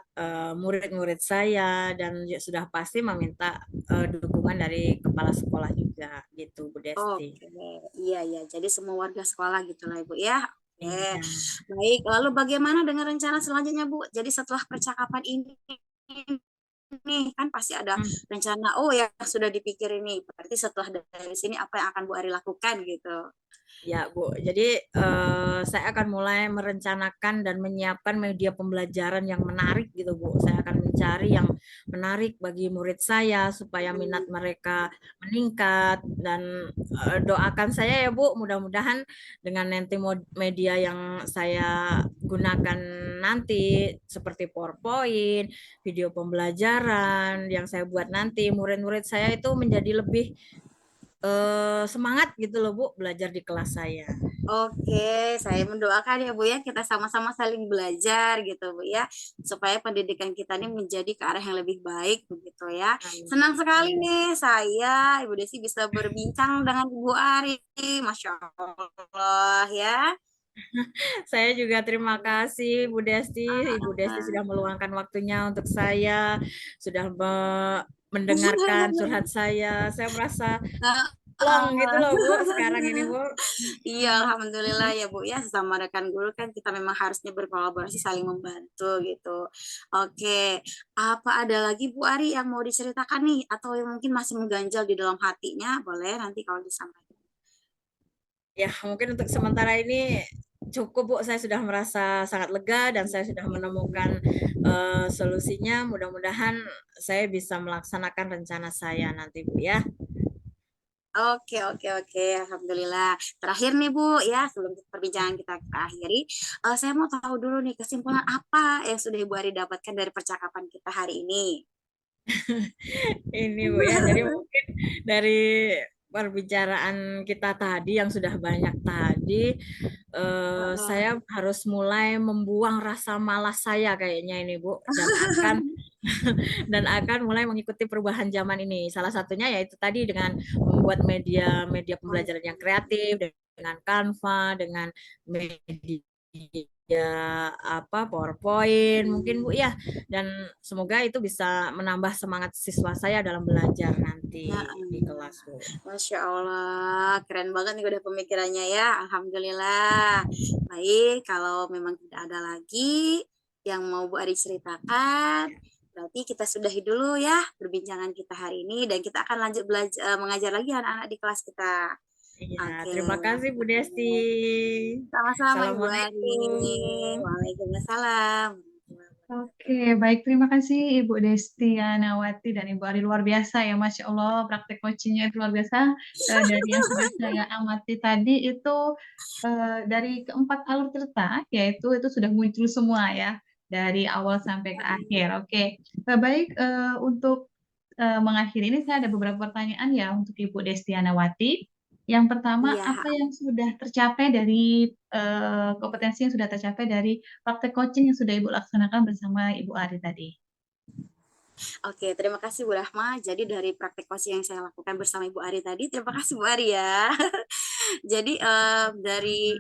murid-murid saya, dan sudah pasti meminta dukungan dari kepala sekolah juga, gitu Bu Desti. Oke, iya ya. Jadi semua warga sekolah gitu lah Ibu ya. Oke, Iya. baik. Lalu bagaimana dengan rencana selanjutnya Bu? Jadi setelah percakapan ini nih kan pasti ada Hmm. rencana. Oh ya sudah dipikir ini. Berarti setelah dari sini apa yang akan Bu Ari lakukan gitu? Ya, Bu. Jadi saya akan mulai merencanakan dan menyiapkan media pembelajaran yang menarik gitu, Bu. Saya akan mencari yang menarik bagi murid saya supaya minat mereka meningkat, dan doakan saya ya, Bu, mudah-mudahan dengan nanti media yang saya gunakan nanti seperti PowerPoint, video pembelajaran yang saya buat nanti, murid-murid saya itu menjadi lebih semangat gitu loh Bu belajar di kelas saya. Oke, saya mendoakan ya Bu ya, kita sama-sama saling belajar gitu Bu ya, supaya pendidikan kita ini menjadi ke arah yang lebih baik begitu ya. Senang Amin. sekali Amin. nih saya, Ibu Desi bisa berbincang dengan Ibu Ari, Masya Allah ya. Saya juga terima kasih Bu Desti. Ibu Desti sudah meluangkan waktunya untuk saya, sudah mendengarkan curhat saya. Saya merasa Long gitu loh Bu, sekarang ini Bu. Iya, alhamdulillah ya Bu ya, sesama rekan guru kan kita memang harusnya berkolaborasi saling membantu gitu. Oke, apa ada lagi Bu Ari yang mau diceritakan nih atau yang mungkin masih mengganjal di dalam hatinya? Boleh nanti kalau disampaikan. Ya, mungkin untuk sementara ini cukup Bu, saya sudah merasa sangat lega dan saya sudah menemukan solusinya. Mudah-mudahan saya bisa melaksanakan rencana saya nanti Bu ya. Oke, oke, oke. Alhamdulillah. Terakhir nih Bu, ya sebelum perbincangan kita akhiri, saya mau tahu dulu nih kesimpulan apa yang sudah Ibu Ari dapatkan dari percakapan kita hari ini. Ini Bu ya, jadi mungkin dari perbicaraan kita tadi yang sudah banyak tadi, saya harus mulai membuang rasa malas saya kayaknya ini Bu, dan akan mulai mengikuti perubahan zaman ini. Salah satunya yaitu tadi dengan membuat media pembelajaran yang kreatif dengan Canva, dengan media PowerPoint mungkin Bu ya. Dan semoga itu bisa menambah semangat siswa saya dalam belajar nanti Ya, di kelas Bu. Masya Allah, keren banget nih udah pemikirannya ya. Alhamdulillah. Baik, kalau memang tidak ada lagi yang mau Bu Ari ceritakan, berarti kita sudahi dulu ya perbincangan kita hari ini dan kita akan lanjut belajar mengajar lagi anak-anak di kelas kita. Iya, Oke. terima kasih Bu Desti. Sama-sama Ibu Ari. Assalamualaikum. Waalaikumsalam. Oke, baik. Terima kasih Ibu Desti Yanawati dan Ibu Ari, luar biasa ya, Masya Allah, praktek coachingnya itu luar biasa. Dari yang sudah saya amati tadi itu dari keempat alur cerita, yaitu itu sudah muncul semua ya, dari awal sampai ke akhir. Oke, baik. Untuk mengakhiri ini saya ada beberapa pertanyaan ya untuk Ibu Desti Yanawati. Yang pertama, Iya, apa yang sudah tercapai dari kompetensi yang sudah tercapai dari praktek coaching yang sudah Ibu laksanakan bersama Ibu Ari tadi? oke, terima kasih Bu Rahma. Jadi dari praktek coaching yang saya lakukan bersama Ibu Ari tadi, terima kasih Bu Ari ya. Jadi dari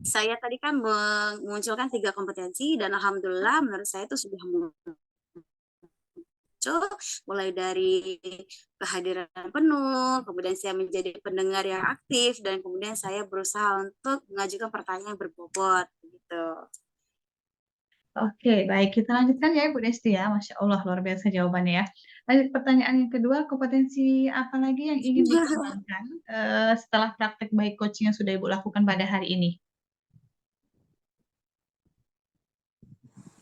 saya tadi kan memunculkan 3 kompetensi dan alhamdulillah menurut saya itu sudah muncul mulai dari kehadiran penuh, kemudian saya menjadi pendengar yang aktif dan kemudian saya berusaha untuk mengajukan pertanyaan yang berbobot gitu. Oke, baik. Kita lanjutkan ya Ibu Desti ya. Masya Allah, luar biasa jawabannya ya. Lanjut pertanyaan yang kedua, kompetensi apa lagi yang ingin dikembangkan setelah praktek baik coaching yang sudah Ibu lakukan pada hari ini?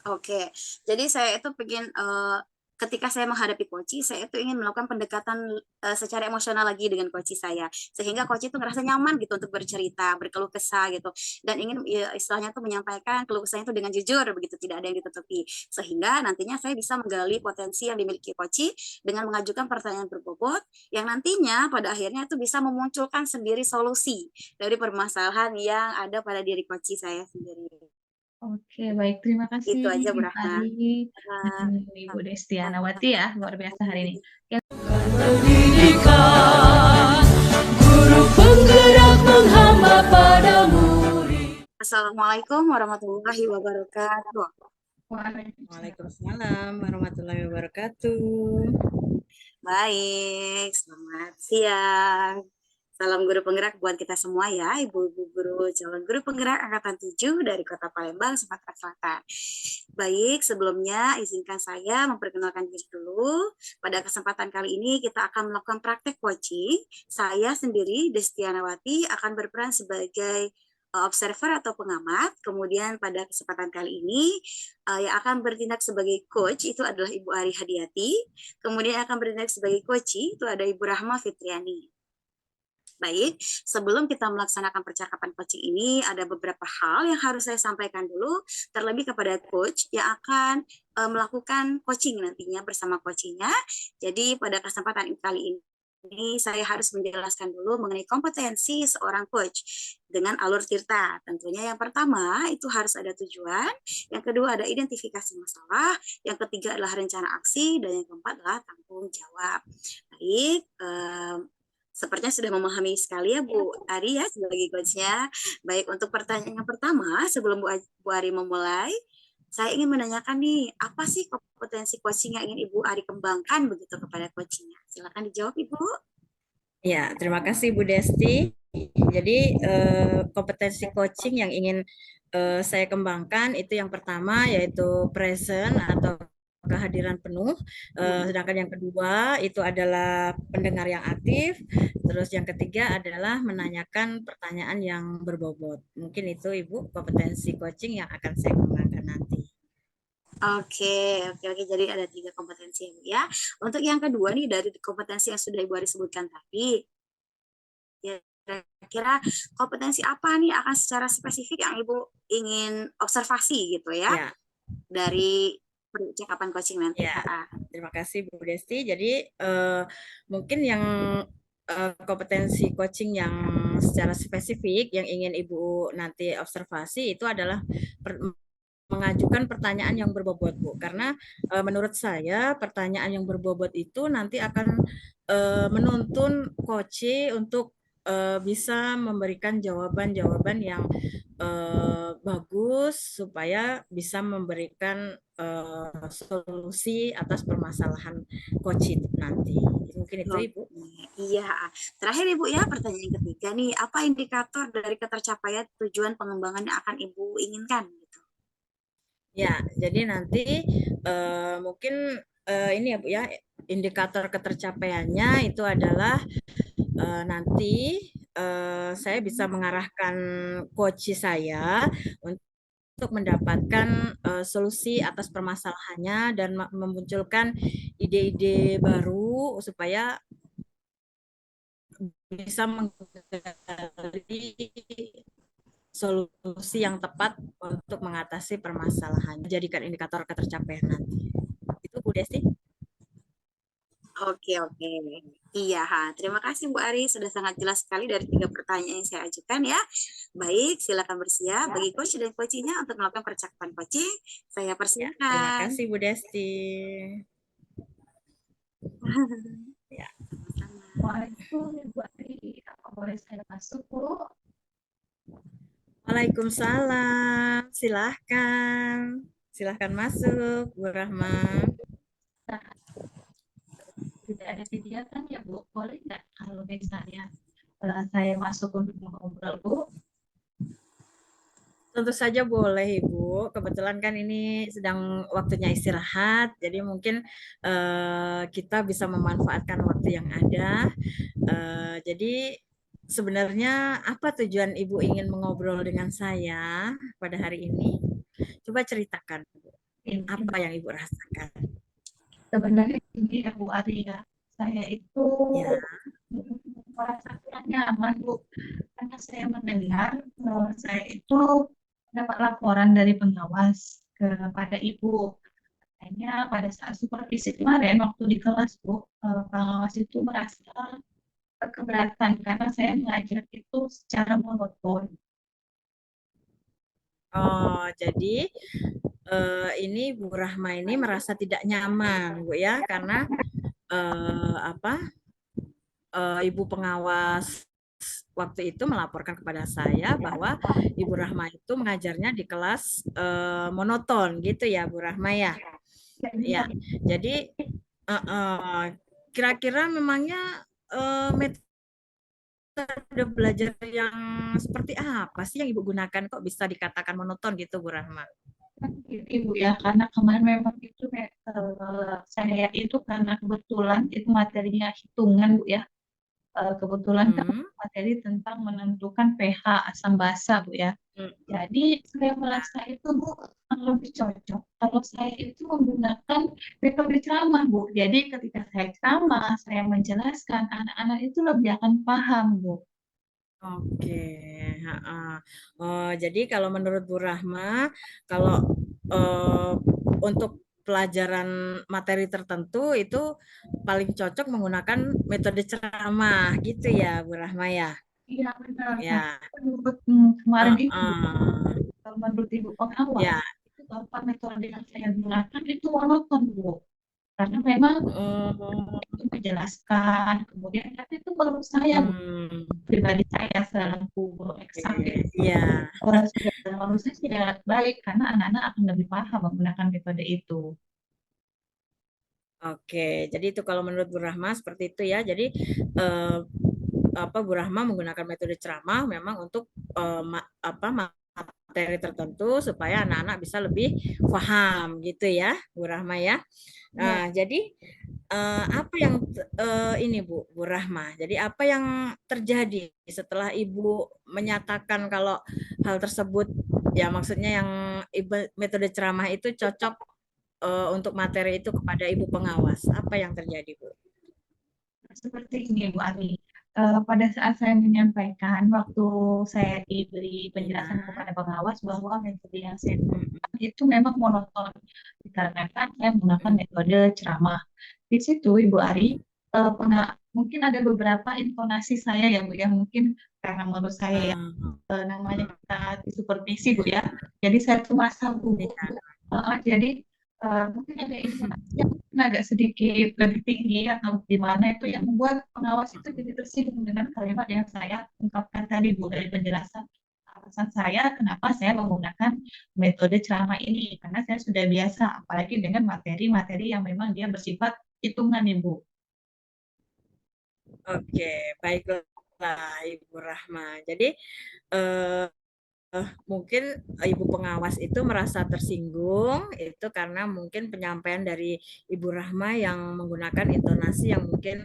Oke, jadi saya itu pengen ketika saya menghadapi coach, saya itu ingin melakukan pendekatan secara emosional lagi dengan coach saya, sehingga coach itu ngerasa nyaman gitu untuk bercerita, berkeluh kesah gitu, dan ingin ya, istilahnya tuh menyampaikan keluh kesahnya itu dengan jujur begitu, tidak ada yang ditutupi, sehingga nantinya saya bisa menggali potensi yang dimiliki coach dengan mengajukan pertanyaan berbobot, yang nantinya pada akhirnya itu bisa memunculkan sendiri solusi dari permasalahan yang ada pada diri coach saya sendiri. Oke, baik. Terima kasih Itu aja Bu Ibu Rahma. Ari dan Ibu Desti Yanawati ya. Luar biasa hari ini. Pendidikan, guru penggerak menghamba pada murid. Assalamualaikum warahmatullahi wabarakatuh. Waalaikumsalam warahmatullahi wabarakatuh. Baik, selamat siang. Salam guru penggerak buat kita semua ya, ibu-ibu guru calon guru penggerak angkatan 7 dari Kota Palembang, Sumatera Selatan. Baik, sebelumnya izinkan saya memperkenalkan diri dulu. Pada kesempatan kali ini kita akan melakukan praktek coaching. Saya sendiri, Desti Yanawati, akan berperan sebagai observer atau pengamat. Kemudian pada kesempatan kali ini yang akan bertindak sebagai coach itu adalah Ibu Ari Hadiati. Kemudian akan bertindak sebagai coach itu ada Ibu Rahma Fitriani. Baik, sebelum kita melaksanakan percakapan coaching ini, ada beberapa hal yang harus saya sampaikan dulu, terlebih kepada coach yang akan melakukan coaching nantinya bersama coachingnya. Jadi pada kesempatan kali ini saya harus menjelaskan dulu mengenai kompetensi seorang coach dengan alur tirta. Tentunya yang pertama itu harus ada tujuan, yang kedua ada identifikasi masalah, yang ketiga adalah rencana aksi, dan yang keempat adalah tanggung jawab. Baik, sepertinya sudah memahami sekali ya Bu Ari ya sebagai coachnya. Baik, untuk pertanyaan yang pertama sebelum Bu Ari memulai, saya ingin menanyakan nih, apa sih kompetensi coaching yang ingin Ibu Ari kembangkan begitu kepada coachingnya? Silakan dijawab Ibu. Ya, terima kasih Bu Desti. Jadi kompetensi coaching yang ingin saya kembangkan itu yang pertama yaitu present atau kehadiran penuh. Sedangkan yang kedua itu adalah pendengar yang aktif. Terus yang ketiga adalah menanyakan pertanyaan yang berbobot. Mungkin itu Ibu kompetensi coaching yang akan saya kembangkan nanti. Oke, oke, oke. Jadi ada 3 kompetensi ya, Bu, ya. Untuk yang kedua nih dari kompetensi yang sudah Ibu Ari sebutkan tadi, kira-kira kompetensi apa nih akan secara spesifik yang Ibu ingin observasi gitu ya Ya, dari percakapan coaching nanti. ya. Terima kasih Bu Desti. Jadi mungkin yang kompetensi coaching yang secara spesifik yang ingin Ibu nanti observasi itu adalah mengajukan pertanyaan yang berbobot, Bu. Karena menurut saya pertanyaan yang berbobot itu nanti akan menuntun coach untuk bisa memberikan jawaban-jawaban yang bagus supaya bisa memberikan solusi atas permasalahan coach itu nanti. Mungkin itu Ibu. Iya, terakhir Ibu ya, pertanyaan yang ketiga nih, apa indikator dari ketercapaian tujuan pengembangan yang akan Ibu inginkan gitu? Ya, jadi nanti mungkin ini ya Bu ya, indikator ketercapaiannya itu adalah nanti saya bisa mengarahkan coach saya untuk mendapatkan solusi atas permasalahannya dan memunculkan ide-ide baru supaya bisa menggali solusi yang tepat untuk mengatasi permasalahan. Jadikan indikator ketercapaian nanti. Itu Bu Desti. Oke, oke. Iya, terima kasih Bu Ari. Sudah sangat jelas sekali dari 3 pertanyaan yang saya ajukan ya. Baik, silakan bersiap bagi coach dan coachingnya untuk melakukan percakapan coaching. Saya Ya, terima persilakan. kasih Bu Desti. Ya. Waalaikumsalam Ibu Ari. Apa boleh saya masuk, Bu? Waalaikumsalam. Silahkan. Silahkan masuk, Bu Rahma. Nah, tidak ada kegiatan ya, Bu. Boleh nggak kalau misalnya saya masuk untuk ngobrol, Bu? Tentu saja boleh, Ibu. Kebetulan kan ini sedang waktunya istirahat, jadi mungkin kita bisa memanfaatkan waktu yang ada. Jadi sebenarnya apa tujuan Ibu ingin mengobrol dengan saya pada hari ini? Coba ceritakan, Bu. Apa yang Ibu rasakan? Sebenarnya ini ya Bu Ari ya, saya itu Ya. merasa kurang nyaman Bu, karena saya mendengar saya itu dapat laporan dari pengawas kepada Ibu. Hanya pada saat supervisi kemarin waktu di kelas Bu, pengawas itu merasa keberatan karena saya mengajar itu secara monoton. Oh, jadi ini Bu Rahma ini merasa tidak nyaman, Bu ya, karena apa? Ibu pengawas waktu itu melaporkan kepada saya bahwa Ibu Rahma itu mengajarnya di kelas monoton gitu ya, Bu Rahma ya. Ya, jadi kira-kira memangnya metode belajar yang seperti apa sih yang Ibu gunakan kok bisa dikatakan monoton gitu, Bu Rahma? Ibu ya, karena kemarin memang itu saya itu karena kebetulan itu materinya hitungan Bu ya. Kebetulan kan materi tentang menentukan pH asam basa Bu ya. Jadi saya merasa itu Bu lebih cocok kalau saya itu menggunakan metode ceramah Bu. Jadi ketika saya ceramah, saya menjelaskan, anak-anak itu lebih akan paham Bu. Oke, jadi kalau menurut Bu Rahma, kalau untuk pelajaran materi tertentu itu paling cocok menggunakan metode ceramah gitu ya, Bu Rahma ya. Iya benar. Nah, Ya. menurut kemarin itu menurut Ibu pengawas Ya. itu apa metode yang saya gunakan itu monoton Bu. Karena memang itu menjelaskan, kemudian tapi itu menurut saya pribadi saya selaku guru eksak Iya. menurut saya tidak baik karena anak-anak akan lebih paham menggunakan metode itu. Oke, jadi itu kalau menurut Bu Rahma seperti itu ya. Jadi Bu Rahma menggunakan metode ceramah memang untuk materi tertentu supaya anak-anak bisa lebih paham gitu ya, Bu Rahma ya. Ya, Nah, jadi apa yang ini Bu Rahma? Jadi apa yang terjadi setelah Ibu menyatakan kalau hal tersebut ya maksudnya yang metode ceramah itu cocok untuk materi itu kepada Ibu pengawas. Apa yang terjadi, Bu? seperti ini Bu Ari. Pada saat saya menyampaikan waktu saya diberi Iya. penjelasan kepada pengawas bahwa metode yang saya gunakan itu memang monoton dikarenakan saya menggunakan Mm-mm. metode ceramah. Di situ Ibu Ari, mungkin ada beberapa intonasi saya ya Bu ya, mungkin karena menurut saya ya Ah, namanya kita disupervisi Bu ya. Jadi saya tuh merasa gugup iya. Bu. Jadi mungkin ada intonasi yang mungkin agak sedikit lebih tinggi atau gimana itu yang membuat pengawas itu jadi tersinggung dengan kalimat yang saya ungkapkan tadi Bu dari penjelasan alasan saya kenapa saya menggunakan metode ceramah ini karena saya sudah biasa apalagi dengan materi-materi yang memang dia bersifat hitungan Ibu. Oke, baiklah Ibu Rahma. Jadi eh, mungkin Ibu pengawas itu merasa tersinggung itu karena mungkin penyampaian dari Ibu Rahma yang menggunakan intonasi yang mungkin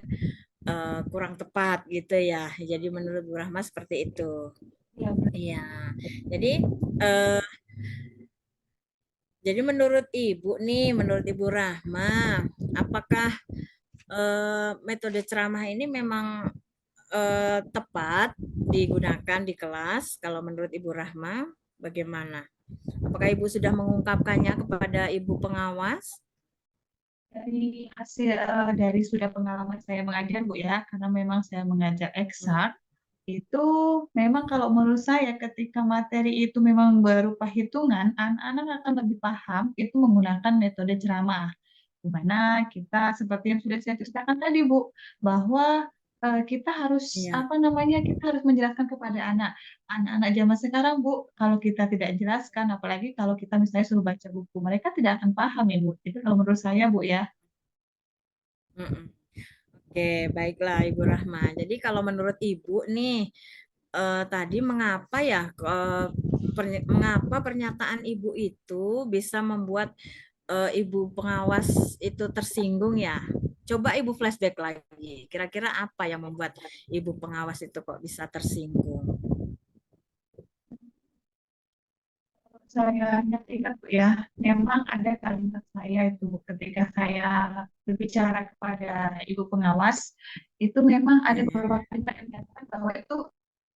kurang tepat gitu ya. Jadi menurut Bu Rahma seperti itu. Ya, Iya. Jadi eh, menurut Ibu nih, menurut Ibu Rahma, apakah metode ceramah ini memang tepat digunakan di kelas? Kalau menurut Ibu Rahma, bagaimana? Apakah Ibu sudah mengungkapkannya kepada Ibu pengawas? dari hasil dari sudah pengalaman saya mengajar Bu ya, karena memang saya mengajar eksak, itu memang kalau menurut saya ketika materi itu memang berupa hitungan, anak-anak akan lebih paham itu menggunakan metode ceramah. Di mana kita seperti yang sudah saya ceritakan tadi Bu, bahwa kita harus Iya. apa namanya kita harus menjelaskan kepada anak-anak zaman sekarang Bu, kalau kita tidak jelaskan, apalagi kalau kita misalnya suruh baca buku, mereka tidak akan paham ya Bu. Itu kalau menurut saya Bu ya. Mm-mm. Oke, baiklah Ibu Rahma. Jadi kalau menurut Ibu nih, tadi mengapa ya, mengapa pernyataan Ibu itu bisa membuat Ibu pengawas itu tersinggung ya? Coba Ibu flashback lagi. Kira-kira apa yang membuat Ibu pengawas itu kok bisa tersinggung? Saya ingat Bu ya, memang ada kalimat saya itu Bu, ketika saya berbicara kepada ibu pengawas, itu memang ada beberapa Iya, kalimat yang menyatakan bahwa itu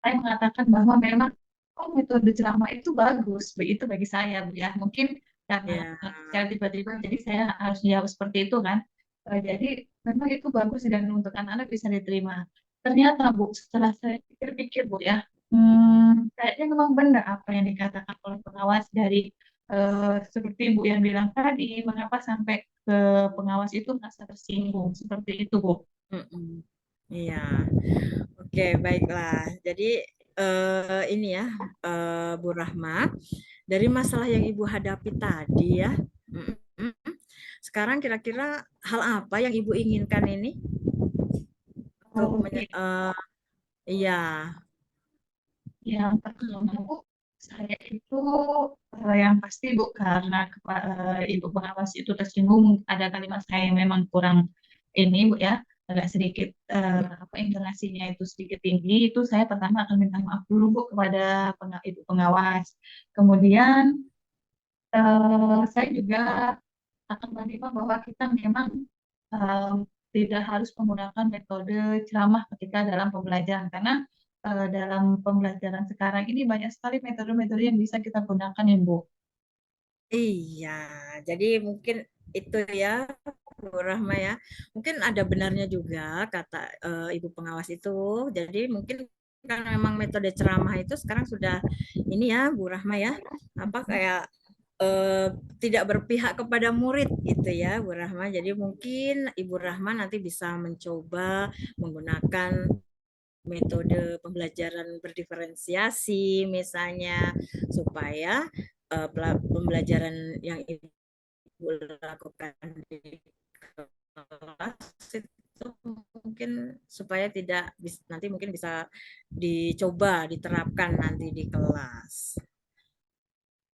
saya mengatakan bahwa memang oh metode ceramah itu bagus, begitu bagi saya Bu ya. Mungkin karena iya, secara tiba-tiba jadi saya harus jawab seperti itu kan. Jadi memang itu bagus dan untuk anak-anak bisa diterima. Ternyata Bu, setelah saya pikir-pikir Bu ya, kayaknya memang benar apa yang dikatakan oleh pengawas dari seperti Ibu yang bilang tadi, mengapa sampai ke pengawas itu merasa tersinggung seperti itu, Bu. mm-mm. Iya. Oke, baiklah. Jadi ini ya, Bu Rahma, dari masalah yang Ibu hadapi tadi ya, mm-mm. Sekarang kira-kira hal apa yang Ibu inginkan ini untuk Oke, iya, yang pertama Bu, saya itu yang pasti Bu karena Ibu pengawas itu tersinggung ada kalimat saya yang memang kurang ini Bu ya agak sedikit apa intonasinya itu sedikit tinggi itu saya pertama akan minta maaf dulu Bu kepada Ibu pengawas. Kemudian saya juga akan menerima bahwa kita memang eh, tidak harus menggunakan metode ceramah ketika dalam pembelajaran karena dalam pembelajaran sekarang ini banyak sekali metode-metode yang bisa kita gunakan ya Bu. iya. Jadi mungkin itu ya, Bu Rahma ya. Mungkin ada benarnya juga kata Ibu pengawas itu. Jadi mungkin karena memang metode ceramah itu sekarang sudah ini ya, Bu Rahma ya, apa kayak eh, tidak berpihak kepada murid itu ya, Bu Rahma. Jadi mungkin Ibu Rahma nanti bisa mencoba menggunakan metode pembelajaran berdiferensiasi misalnya supaya pembelajaran yang Ibu lakukan di kelas itu mungkin supaya tidak nanti mungkin bisa dicoba diterapkan nanti di kelas.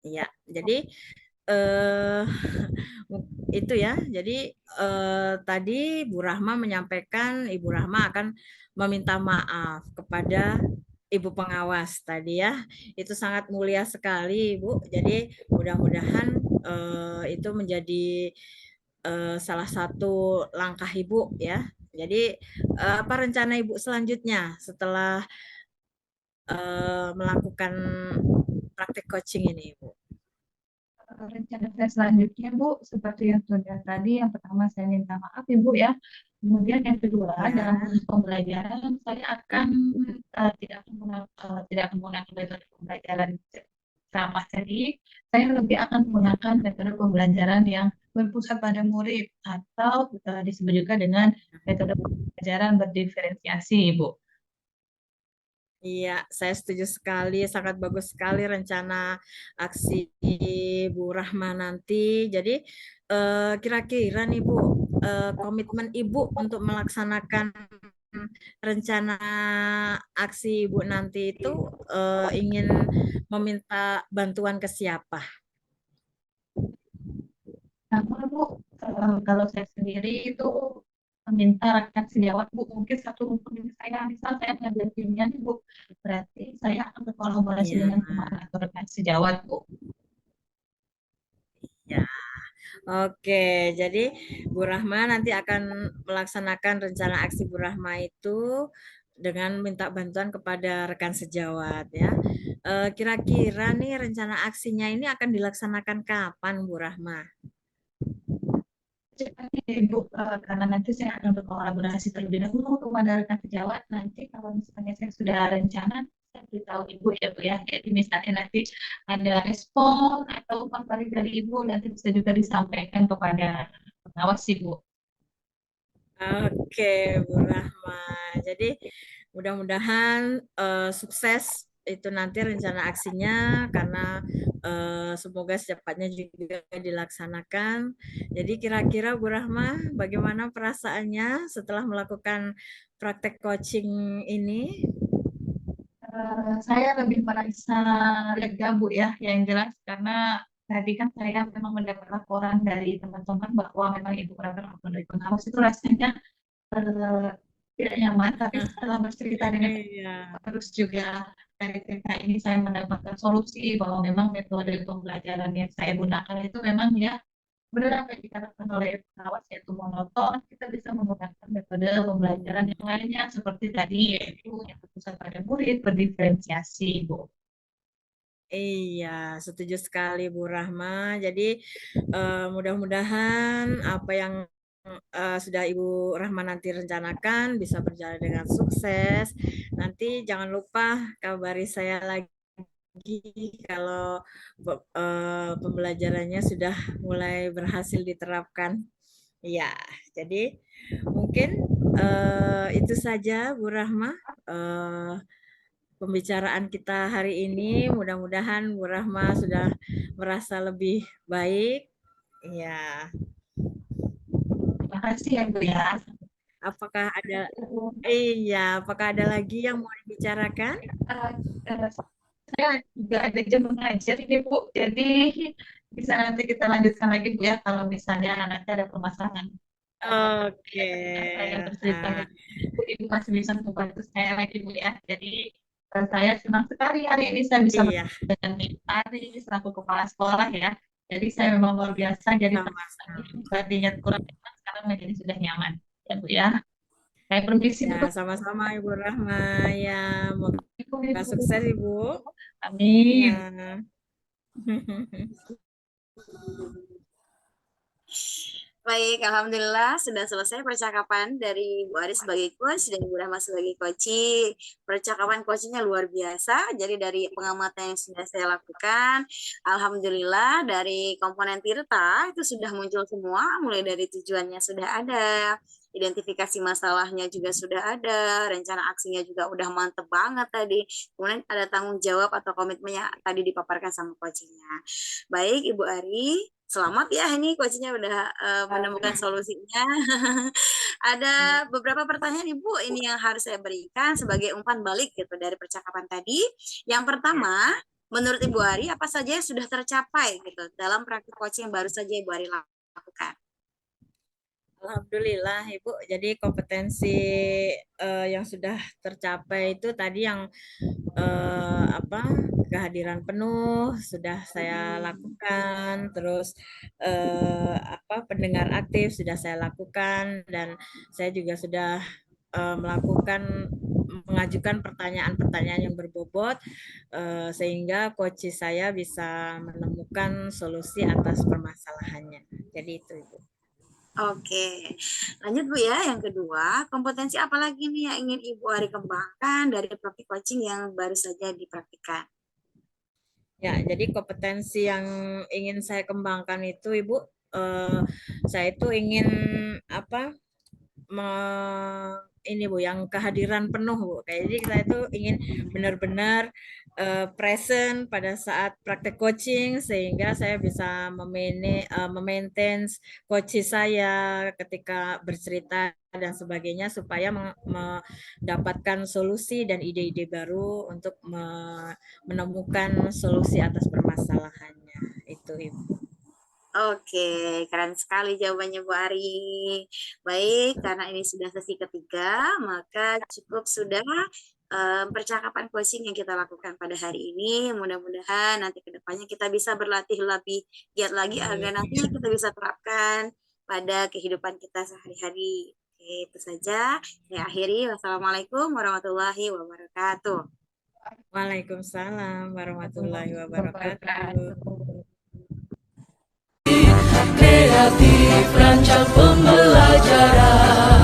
Iya, jadi eh itu ya. Jadi tadi Bu Rahma menyampaikan Ibu Rahma akan meminta maaf kepada Ibu pengawas tadi ya. Itu sangat mulia sekali, Ibu. Jadi mudah-mudahan itu menjadi salah satu langkah Ibu ya. Jadi apa rencana Ibu selanjutnya setelah melakukan praktek coaching ini, Ibu? Rencana saya selanjutnya, Bu, seperti yang sudah tadi, yang pertama saya minta maaf, Ibu ya. Kemudian yang kedua, dalam Ya. proses pembelajaran, saya akan tidak akan menggunakan metode pembelajaran sama tadi. Saya lebih akan menggunakan metode pembelajaran yang berpusat pada murid atau disebut juga dengan metode pembelajaran berdiferensiasi, Ibu. Iya, saya setuju sekali. Sangat bagus sekali rencana aksi Bu Rahma nanti. Jadi, kira-kira nih Bu, komitmen Ibu untuk melaksanakan rencana aksi Ibu nanti itu ingin meminta bantuan ke siapa? Nah, Bu, kalau saya sendiri itu meminta rekan sejawat, Bu, mungkin satu rumpun saya, misal saya mengambil timnya, nih, Bu, berarti saya akan berkolaborasi Ya, dengan teman atau rekan sejawat, Bu. ya. Oke, jadi Bu Rahma nanti akan melaksanakan rencana aksi Bu Rahma itu dengan minta bantuan kepada rekan sejawat ya. Kira-kira nih rencana aksinya ini akan dilaksanakan kapan Bu Rahma? Cepatnya, Ibu, karena nanti saya akan berkolaborasi terlebih dahulu kepada rekan sejawat. Nanti kalau misalnya saya sudah rencana, saya beritahu Ibu ya, Bu ya. Jadi misalnya nanti ada respon atau umpan balik dari Ibu, nanti bisa juga disampaikan kepada pengawas Ibu. Oke, Bu Rahma. Jadi mudah-mudahan sukses itu nanti rencana aksinya karena semoga secepatnya juga dilaksanakan. Jadi kira-kira Bu Rahma bagaimana perasaannya setelah melakukan praktek coaching ini? Saya lebih merasa lega, Bu ya, yang jelas karena tadi kan saya memang mendapat laporan dari teman-teman bahwa memang Ibu pernah berlaporan dari pengawas itu rasanya eh, tidak nyaman, tapi setelah bercerita dengan Iya. terus juga dari cerita ini saya mendapatkan solusi bahwa memang metode pembelajaran yang saya gunakan itu memang ya benar apa yang dikatakan oleh pengawas yaitu monoton, kita bisa menggunakan metode pembelajaran yang lainnya seperti tadi yaitu yang berpusat pada murid berdiferensiasi, Bu. Iya, setuju sekali Bu Rahma. Jadi mudah-mudahan apa yang sudah Ibu Rahma nanti rencanakan bisa berjalan dengan sukses. Nanti jangan lupa kabari saya lagi kalau pembelajarannya sudah mulai berhasil diterapkan. Ya, jadi mungkin itu saja Bu Rahma. Pembicaraan kita hari ini. Mudah-mudahan Bu Rahma sudah merasa lebih baik. Ya, Terima kasih ya, Bu ya. apakah ada apakah ada lagi yang mau dibicarakan? Eh, eh, saya juga ada jam mengajar ini, Bu. Jadi bisa nanti kita lanjutkan lagi, Bu ya, kalau misalnya nanti ada permasalahan. Oke. Saya bercerita Ah, Bu, Ibu masih bisa membantu saya lagi, Bu ya. Jadi saya senang sekali hari ini saya bisa iya, bertemu dengan Ibu Ari selaku kepala sekolah ya. Jadi saya memang luar biasa. Jadi sama-sama. tadinya kurang nyaman, sekarang menjadi sudah nyaman. Ya, Bu ya. Saya permisi Ya, dulu. sama-sama Ibu Rahma. Ya, semoga Ibu. sukses Ibu. Amin. Ya. Baik, Alhamdulillah sudah selesai percakapan dari Bu Aris sebagai coach dan Ibu Rahma sebagai coaching. Percakapan coachingnya luar biasa, jadi dari pengamatan yang sudah saya lakukan, Alhamdulillah dari komponen Tirta itu sudah muncul semua, mulai dari tujuannya sudah ada, identifikasi masalahnya juga sudah ada, rencana aksinya juga udah mantep banget tadi, kemudian ada tanggung jawab atau komitmen yang tadi dipaparkan sama coachingnya. Baik, Ibu Ari, selamat ya, ini coachnya udah menemukan solusinya. Ada beberapa pertanyaan Ibu ini yang harus saya berikan sebagai umpan balik gitu dari percakapan tadi. Yang pertama, menurut Ibu Ari apa saja yang sudah tercapai gitu dalam praktik coaching yang baru saja Ibu Ari lakukan? Alhamdulillah Ibu, jadi kompetensi yang sudah tercapai itu tadi yang apa kehadiran penuh sudah saya lakukan, terus apa pendengar aktif sudah saya lakukan, dan saya juga sudah mengajukan pertanyaan-pertanyaan yang berbobot sehingga coach saya bisa menemukan solusi atas permasalahannya. Jadi itu Ibu. Oke, lanjut Bu ya. Yang kedua, kompetensi apa lagi nih yang ingin Ibu Ari kembangkan dari praktik coaching yang baru saja dipraktikkan? Ya, jadi kompetensi yang ingin saya kembangkan itu Ibu, saya itu ingin apa? Ini Bu, yang kehadiran penuh Bu. Jadi saya itu ingin benar-benar present pada saat praktek coaching sehingga saya bisa memaintain coach saya ketika bercerita dan sebagainya supaya mendapatkan solusi dan ide-ide baru untuk menemukan solusi atas permasalahannya. Itu Ibu. Oke, keren sekali jawabannya Bu Ari. Baik, karena ini sudah sesi ketiga, maka cukup sudah percakapan coaching yang kita lakukan pada hari ini. Mudah-mudahan nanti ke depannya kita bisa berlatih lebih giat lagi agar nantinya kita bisa terapkan pada kehidupan kita sehari-hari. Oke, itu saja. Saya akhiri. Wassalamualaikum warahmatullahi wabarakatuh. Waalaikumsalam warahmatullahi wabarakatuh. Kreatif rancang pembelajaran.